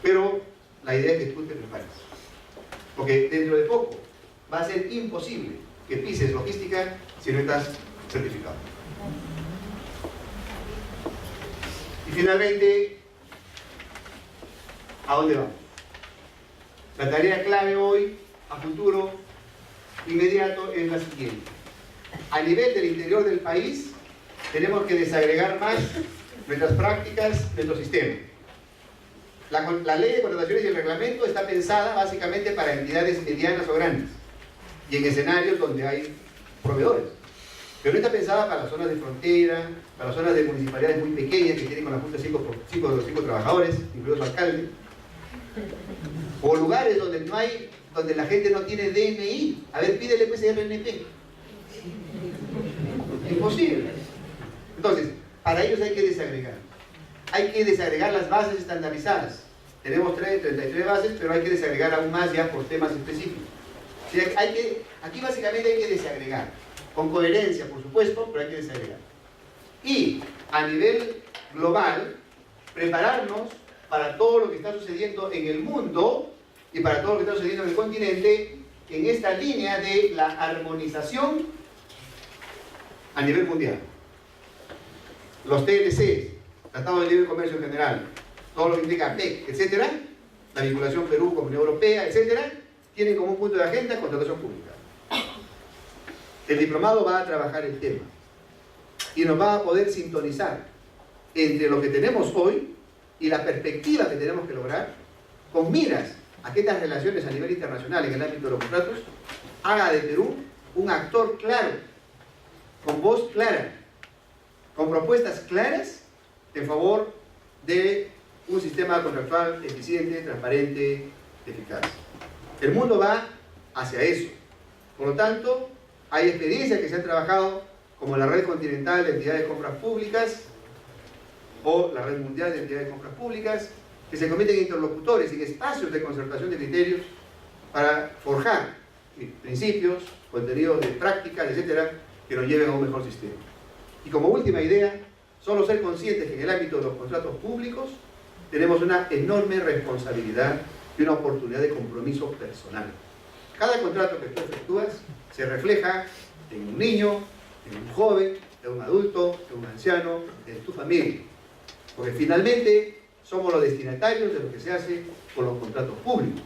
pero la idea es que tú te prepares. Porque dentro de poco va a ser imposible que pises logística si no estás certificado. Y finalmente, ¿a dónde vamos? La tarea clave hoy, a futuro, inmediato, es la siguiente. A nivel del interior del país, tenemos que desagregar más nuestras prácticas, nuestro sistema. La ley de contrataciones y el reglamento está pensada básicamente para entidades medianas o grandes y en escenarios donde hay proveedores. Pero no está pensada para las zonas de frontera, para las zonas de municipalidades muy pequeñas que tienen con la junta de los 5 trabajadores, incluido su alcalde, o lugares donde no hay, donde la gente no tiene DNI. A ver, pídele RNP. Imposible. Entonces, para ellos hay que desagregar. Hay que desagregar las bases estandarizadas. Tenemos 33 bases, pero hay que desagregar aún más ya por temas específicos. O sea, aquí básicamente hay que desagregar. Con coherencia, por supuesto, pero hay que desagregar. Y a nivel global, prepararnos para todo lo que está sucediendo en el mundo y para todo lo que está sucediendo en el continente en esta línea de la armonización a nivel mundial. Los TLCs, Tratado de Libre Comercio en general, todo lo que implica PEC, etcétera, la vinculación Perú con la Unión Europea, etcétera, tienen como un punto de agenda contratación pública. El diplomado va a trabajar el tema y nos va a poder sintonizar entre lo que tenemos hoy y la perspectiva que tenemos que lograr, con miras a que estas relaciones a nivel internacional en el ámbito de los contratos haga de Perú un actor claro, con voz clara, con propuestas claras en favor de un sistema contractual eficiente, transparente, eficaz. El mundo va hacia eso. Por lo tanto, hay experiencias que se han trabajado, como la Red Continental de Entidades de Compras Públicas o la Red Mundial de Entidades de Compras Públicas, que se convierten en interlocutores, en espacios de concertación de criterios para forjar principios, contenidos de prácticas, etcétera, que nos lleven a un mejor sistema. Y como última idea, solo ser conscientes que en el ámbito de los contratos públicos tenemos una enorme responsabilidad y una oportunidad de compromiso personal. Cada contrato que tú efectúas se refleja en un niño, en un joven, en un adulto, en un anciano, en tu familia. Porque finalmente somos los destinatarios de lo que se hace con los contratos públicos.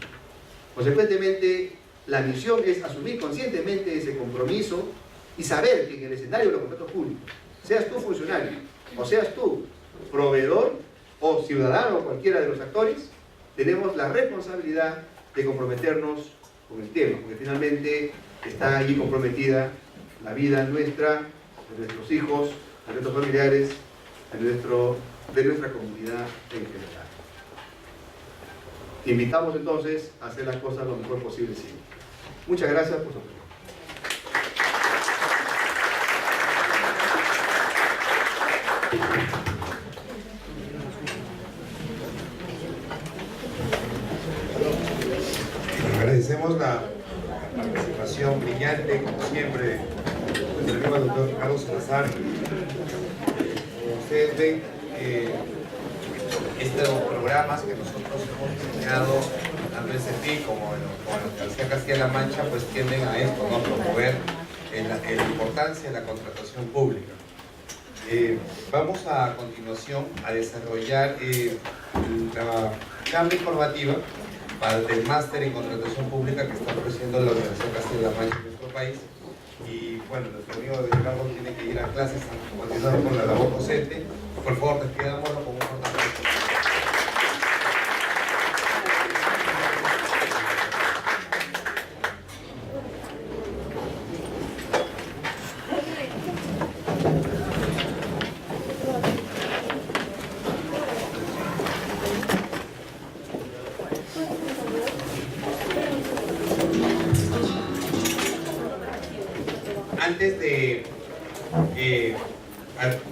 Consecuentemente, la misión es asumir conscientemente ese compromiso y saber que en el escenario de los contratos públicos, seas tú funcionario o seas tú proveedor o ciudadano o cualquiera de los actores, tenemos la responsabilidad de comprometernos con el tema, porque finalmente está allí comprometida la vida nuestra, de nuestros hijos, de nuestros familiares, de nuestra comunidad en general. Invitamos entonces a hacer las cosas lo mejor posible siempre. Muchas gracias por su atención. Agradecemos la participación brillante, como siempre, del doctor Carlos Salazar. Como ustedes ven, estos programas que nosotros hemos diseñado, tanto en CETI como en la Universidad Castilla-La Mancha, pues tienden a esto, ¿no? Promover la importancia de la contratación pública. Vamos a continuación a desarrollar la gama informativa para el máster en contratación pública que está ofreciendo la Universidad Castilla-La Mancha en nuestro país. Y bueno, nuestro amigo de Carlos tiene que ir a clases a continuar con la labor docente. Por favor, despidámoslo con un fuerte aplauso. Antes de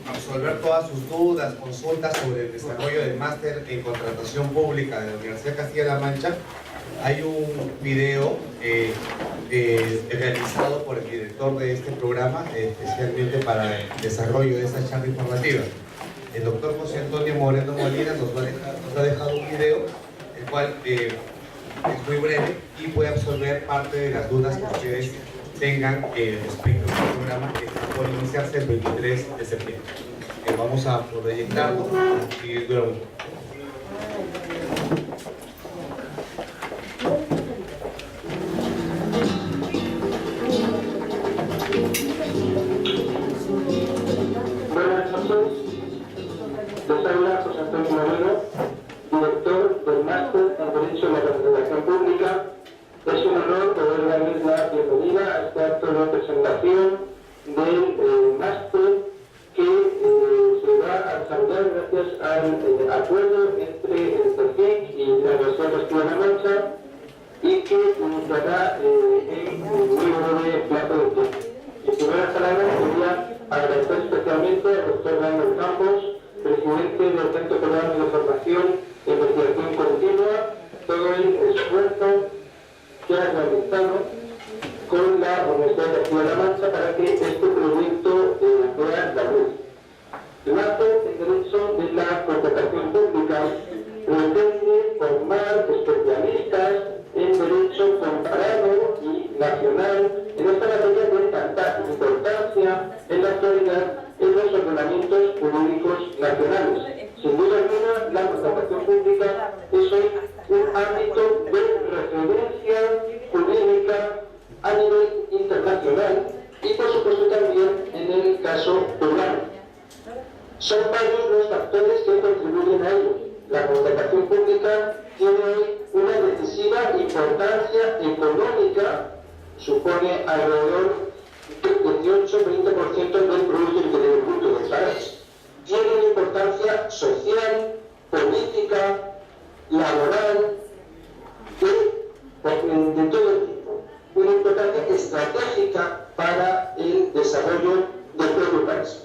absolver todas sus dudas, consultas sobre el desarrollo del máster en contratación pública de la Universidad Castilla-La Mancha, hay un video realizado por el director de este programa, especialmente para el desarrollo de esta charla informativa. El doctor José Antonio Moreno Molina nos ha dejado un video el cual es muy breve y puede absorber parte de las dudas que ustedes tengan respecto al programa que está por iniciarse el 23 de septiembre. Vamos a proyectarlo y dura un poco. Buenas noches, les habla José Antonio Moreno, director del Máster en Derecho a la Contratación Pública. Es un honor poder darles la bienvenida a este acto de presentación del máster que se va a desarrollar gracias al acuerdo entre el CERFIC y la Universidad de Castilla-La Mancha y que iniciará en muy breve plazo de tiempo. En primeras palabras, quería agradecer especialmente al doctor Daniel Campos, presidente del Centro Peruano de Formación e Investigación Continua, todo el esfuerzo que ha realizado con la Universidad de Castilla-La Mancha para que este proyecto vea la luz. El máster en Derecho de la Contratación Pública pretende formar especialistas en Derecho comparado y nacional en esta materia de tanta importancia en la actualidad en los ordenamientos jurídicos nacionales. Sin duda alguna, la contratación pública es hoy un ámbito de referencia jurídica a nivel internacional y, por supuesto, también en el caso peruano. Son varios los factores que contribuyen a ello. La contratación pública tiene hoy una decisiva importancia económica, supone alrededor del 18-20% del Producto Interior Bruto del país. Tiene una importancia social, política, laboral, de todo tipo. Una importancia estratégica para el desarrollo del propio país.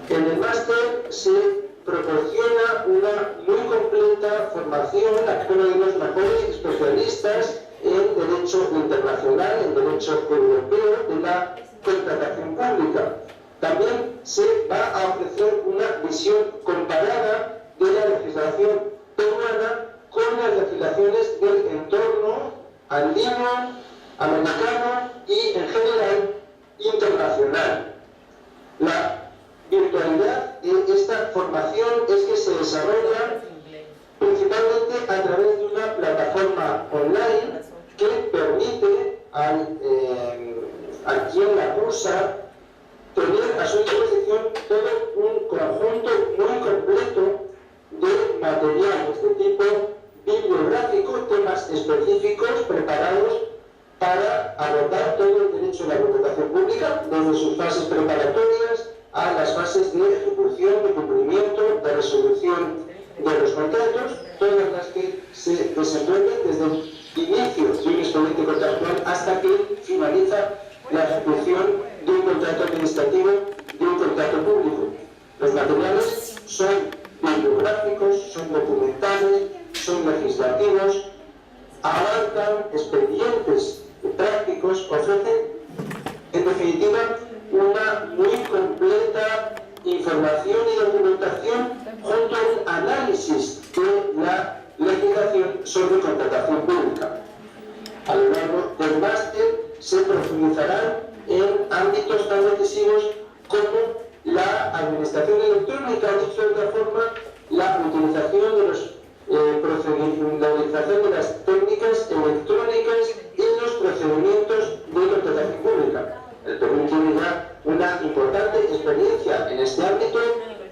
En el máster se proporciona una muy completa formación a uno de los mejores especialistas en Derecho Internacional, en Derecho Europeo de la Contratación Pública. También se va a ofrecer una visión comparada de la legislación peruana con las legislaciones del entorno andino, americano y, en general, internacional. La virtualidad de esta formación es que se desarrolla principalmente a través de una plataforma online que permite a quien la cursa tener a su disposición todo un conjunto muy completo de materiales de tipo bibliográfico, temas específicos preparados para abordar todo el derecho a la contratación pública, desde sus fases preparatorias a las fases de ejecución, de cumplimiento, de resolución de los contratos, todas las que se desenvuelven desde el inicio de un expediente contractual hasta que finaliza la ejecución de un contrato administrativo, de un contrato público. Los materiales son bibliográficos, son documentales, son legislativos, abarcan expedientes prácticos, ofrecen, en definitiva, una muy completa información y documentación junto al análisis de la legislación sobre contratación pública. A lo largo del máster se profundizarán en ámbitos tan decisivos como la administración electrónica, dicho de otra forma, la utilización de los la utilización de las técnicas electrónicas en los procedimientos de contratación pública. El Perú tiene ya una importante experiencia en este ámbito,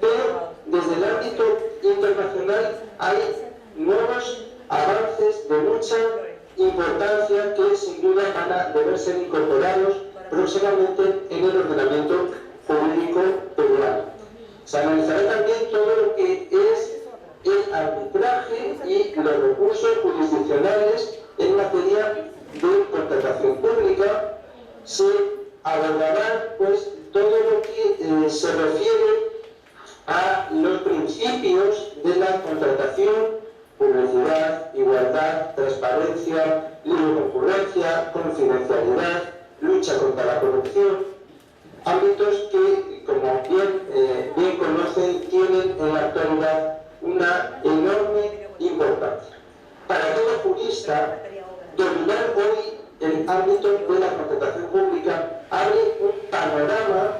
pero desde el ámbito internacional hay nuevos avances de mucha importancia que sin duda van a deber ser incorporados próximamente en el ordenamiento jurídico peruano. Se analizará también todo lo que es el arbitraje y los recursos jurisdiccionales en materia de contratación pública. Se abordará pues todo lo que se refiere a los principios de la contratación: publicidad, igualdad, transparencia, libre concurrencia, confidencialidad, lucha contra la corrupción, ámbitos que, como bien conocen, tienen en la actualidad una enorme importancia importancia. Para todo jurista, dominar hoy el ámbito de la contratación pública abre un panorama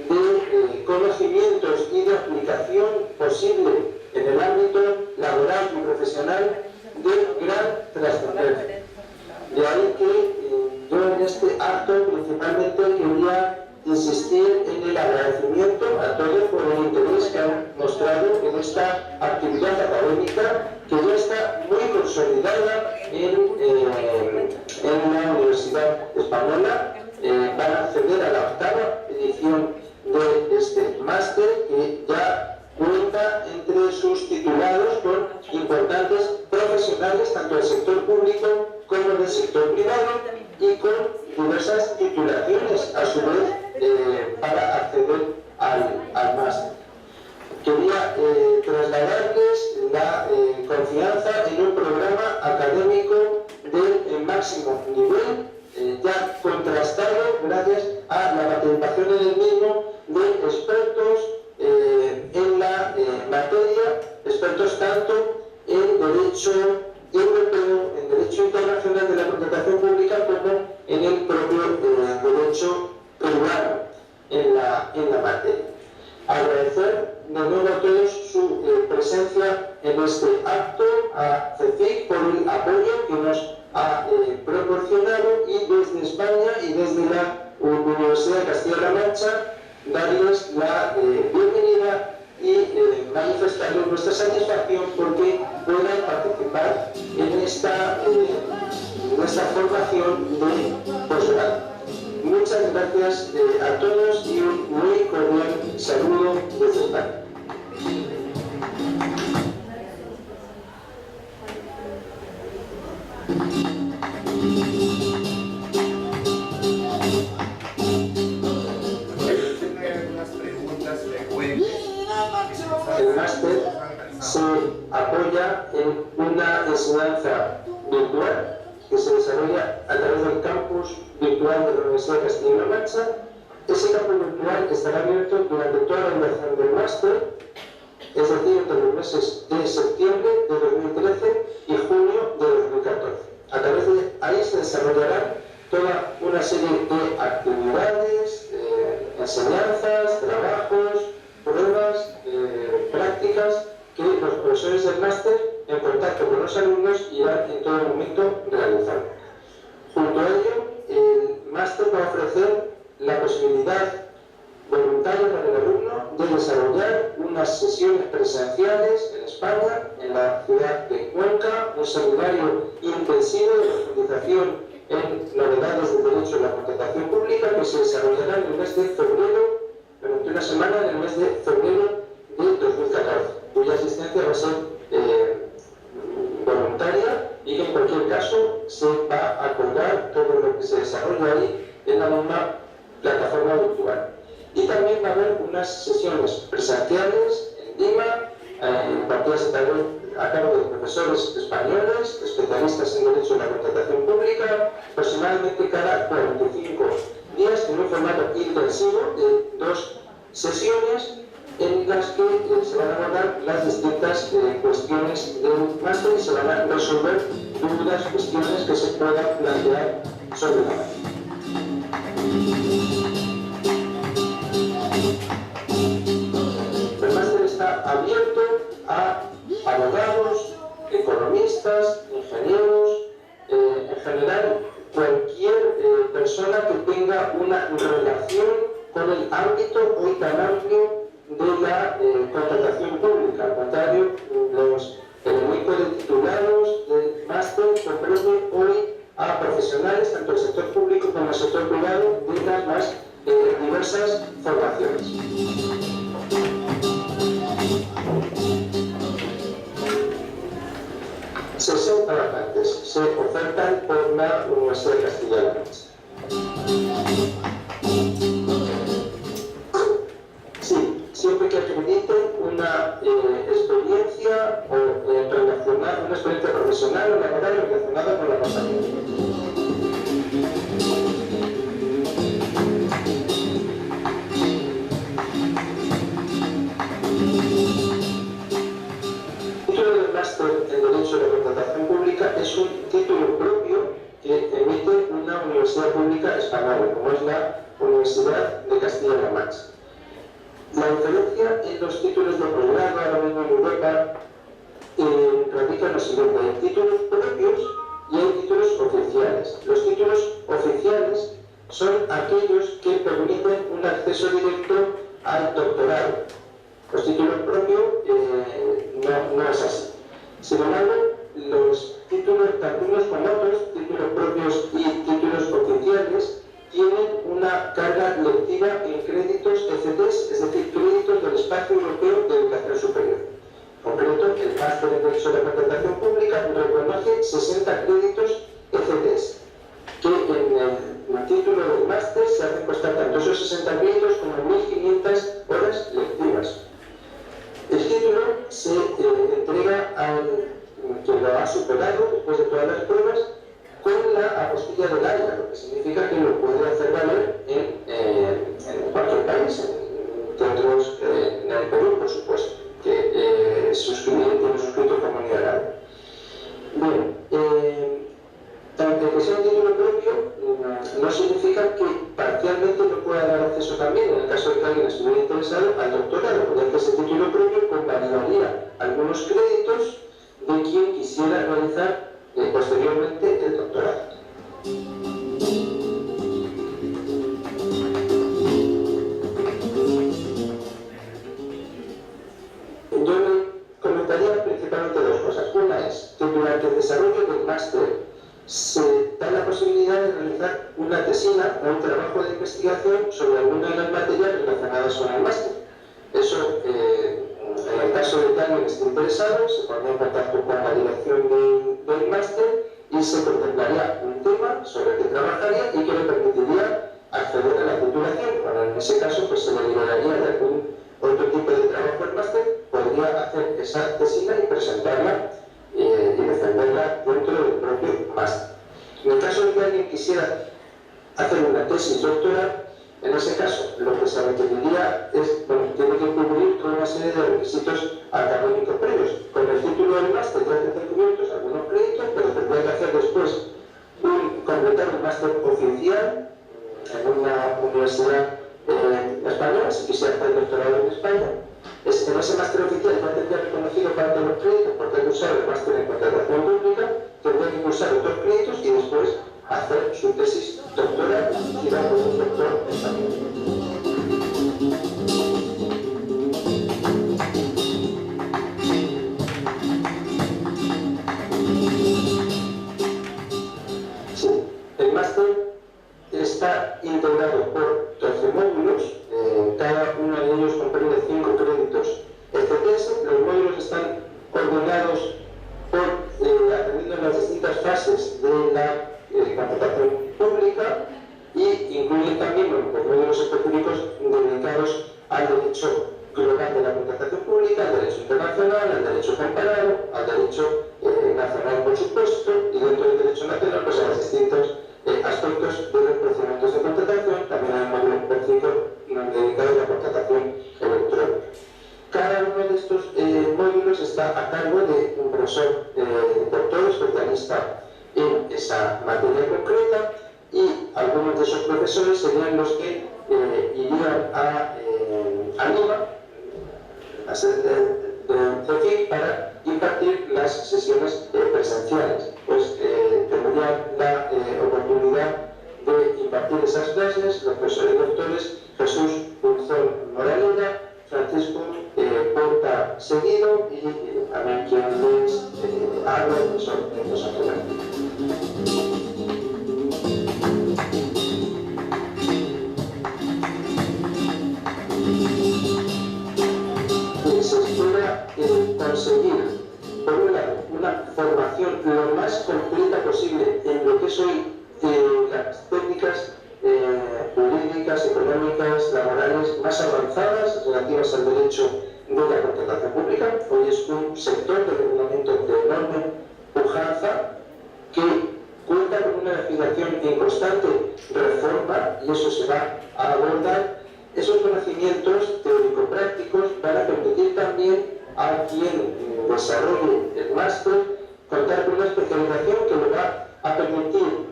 de conocimientos y de aplicación posible en el ámbito laboral y profesional de gran trascendencia. De ahí que yo en este acto principalmente quería insistir en el agradecimiento a todos por el interés que han mostrado en esta actividad académica que ya está muy consolidada en la Universidad Española. Van a acceder a la 8ª edición de este máster que ya cuenta entre sus titulados con importantes profesionales tanto del sector público como del sector privado y con diversas titulaciones a su vez para acceder al máster. Quería trasladarles la confianza en un programa académico de máximo nivel, ya contrastado gracias a la participación en el mismo de expertos en la materia, expertos tanto en derecho europeo, en derecho internacional de la contratación pública, como en el propio derecho privado en la materia. Agradecer de nuevo a todos su presencia en este acto, a CECIC por el apoyo que nos ha proporcionado, y desde España y desde la Universidad de Castilla-La Mancha darles la bienvenida y manifestarles nuestra satisfacción porque puedan participar en esta formación de posgrado. Muchas gracias a todos y un muy cordial saludo desde España. El máster se apoya en una enseñanza virtual que se desarrolla a través del campus virtual de la Universidad de Castilla-La Mancha. Ese campus virtual estará abierto durante toda la duración del máster, es decir, entre los meses de septiembre de 2013 y junio de 2014. A través de ahí se desarrollarán toda una serie de actividades, enseñanzas, trabajos, pruebas, prácticas que los profesores del máster, en contacto con los alumnos, irán en todo momento realizando. Junto a ello, el máster va a ofrecer la posibilidad voluntaria para el alumno de desarrollar unas sesiones presenciales en España, en la ciudad de Cuenca, un seminario intensivo de profundización en novedades del derecho a la contratación pública que se desarrollará en el mes de febrero, durante una semana en el mes de febrero de 2014, cuya asistencia va a ser voluntaria y que en cualquier caso se va a colgar todo lo que se desarrolla ahí en la misma plataforma virtual. Y también va a haber unas sesiones presenciales en Lima, impartidas a cargo de profesores españoles, especialistas en derecho a la contratación pública, aproximadamente cada 45 días en un formato intensivo de 2 sesiones en las que se van a abordar las distintas cuestiones del máster y se van a resolver dudas, cuestiones que se puedan plantear sobre la mesa. El máster está abierto a abogados, economistas, ingenieros, en general cualquier persona que tenga una relación con el ámbito hoy tan amplio de la contratación pública. Al contrario, el elenco de titulados del máster comprende hoy a profesionales, tanto del sector público como del sector privado, de las más diversas formaciones. 60 vacantes se ofertan por la Universidad de Castilla-La Mancha. Sí, siempre que acredite una experiencia una experiencia profesional o laboral relacionada con la compañía. Dentro del máster en Derecho una universidad pública española, como es la Universidad de Castilla-La Mancha. La diferencia en los títulos de posgrado ahora mismo en Europa radica en lo siguiente: hay títulos propios y hay títulos oficiales. Los títulos oficiales son aquellos que permiten un acceso directo al doctorado. Los títulos propios no es así. Sin embargo, los títulos, tanto unos como otros, títulos propios y títulos oficiales, tienen una carga lectiva en créditos ECTS, es decir, créditos del Espacio Europeo de Educación Superior. En concreto, el Máster en Derecho de la Contratación Pública reconoce 60 créditos ECTS, que en el título del máster se hacen constar tanto esos 60 créditos como 1.500 horas lectivas. El título se entrega al que lo ha superado después de todas las pruebas con la apostilla del AIA, lo que significa que lo puede hacer valer en cualquier país, en el Perú, por supuesto, que tiene suscrito comunidad. Bien, aunque que sea un título propio, no significa que parcialmente no pueda dar acceso también, en el caso de que alguien estuviera interesado, al doctorado, ya que ese título propio convalidaría algunos créditos de quien quisiera realizar posteriormente el doctorado. Yo le comentaría principalmente dos cosas. Una es que durante el desarrollo del máster se da la posibilidad de realizar una tesina o un trabajo de investigación sobre alguna de las materias relacionadas con el máster. Eso, en el caso de que alguien esté interesado, se pondría en contacto con la dirección del máster y se contemplaría un tema sobre el que trabajaría y que le permitiría acceder a la titulación. Bueno, en ese caso, pues se le liberaría de algún otro tipo de trabajo del máster, podría hacer esa tesina y presentarla y defenderla dentro del propio máster. En el caso de que alguien quisiera hacer una tesis doctoral, en ese caso lo que se requeriría es, bueno, tiene que cubrir toda una serie de requisitos académicos previos. Con el título del máster ya tendrá cubiertos algunos créditos, pero tendría que hacer después completar un máster oficial en una universidad española, si quisiera hacer doctorado en España. En ese máster oficial ya tendría reconocido parte de los créditos, porque ha cursado el máster en contratación pública, tendría que cursar otros créditos y después hacer su tesis doctoral dirigida por un doctor español. Sí, el máster está integrado por 12 módulos, cada uno de ellos comprende 5 créditos ECTS. Los módulos están ordenados atendiendo a las distintas fases de la contratación pública y incluyen también los módulos específicos dedicados al derecho global de la contratación pública, al derecho internacional, al derecho comparado, al derecho nacional, por supuesto, y dentro del derecho nacional, pues a los distintos aspectos de los procedimientos de contratación. También hay un módulo específico dedicado a la contratación electrónica. Cada uno de estos módulos está a cargo de un profesor doctor especialista en esa materia concreta, y algunos de esos profesores serían los que irían a Lima, a ser de CECIC, para impartir las sesiones presenciales. Pues tendrían la oportunidad de impartir esas clases los profesores doctores Jesús Punzón Moralina, Francisco Porta Seguido y también quien les habla, el profesor José Fernández. Se espera conseguir, por un lado, una formación lo más completa posible en lo que es hoy las técnicas jurídicas, económicas, laborales más avanzadas relativas al derecho de la contratación pública. Hoy es un sector de regulamiento de enorme pujanza que cuenta con una legislación en constante reforma, y eso se va a abordar. Esos conocimientos teórico-prácticos van a permitir también a quien desarrolle el máster contar con una especialización que le va a permitir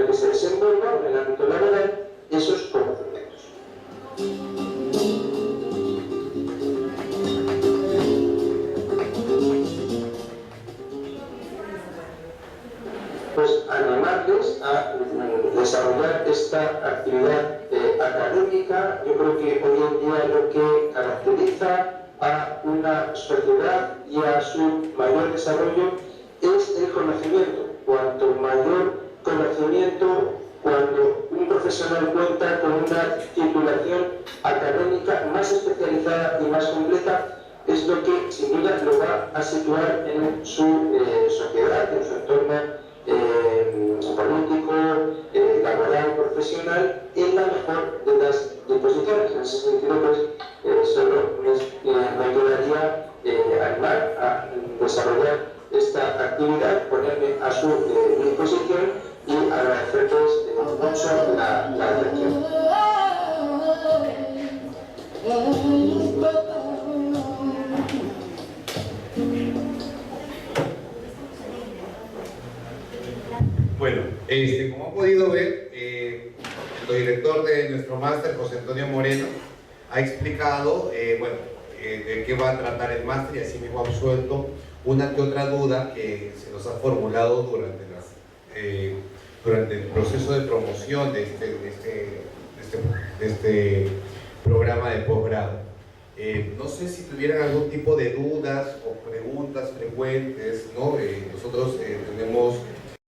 que se desenvuelvan en el ámbito laboral esos conocimientos. Pues animarles a desarrollar esta actividad académica. Yo creo que hoy en día lo que caracteriza a una sociedad y a su mayor desarrollo es el conocimiento. Cuanto mayor conocimiento, cuando un profesional cuenta con una titulación académica más especializada y más completa, es lo que sin duda lo va a situar en su sociedad, en su entorno político, laboral, profesional, en la mejor de las disposiciones. En ese sentido, pues, solo me quedaría animar a desarrollar esta actividad, ponerme a su disposición y agradecerles mucho la atención. Bueno, como han podido ver, el director de nuestro máster, José Antonio Moreno, ha explicado de qué va a tratar el máster y así mismo ha absuelto una que otra duda que se nos ha formulado durante el proceso de promoción de este programa de posgrado. No sé si tuvieran algún tipo de dudas o preguntas frecuentes, ¿no? Nosotros tenemos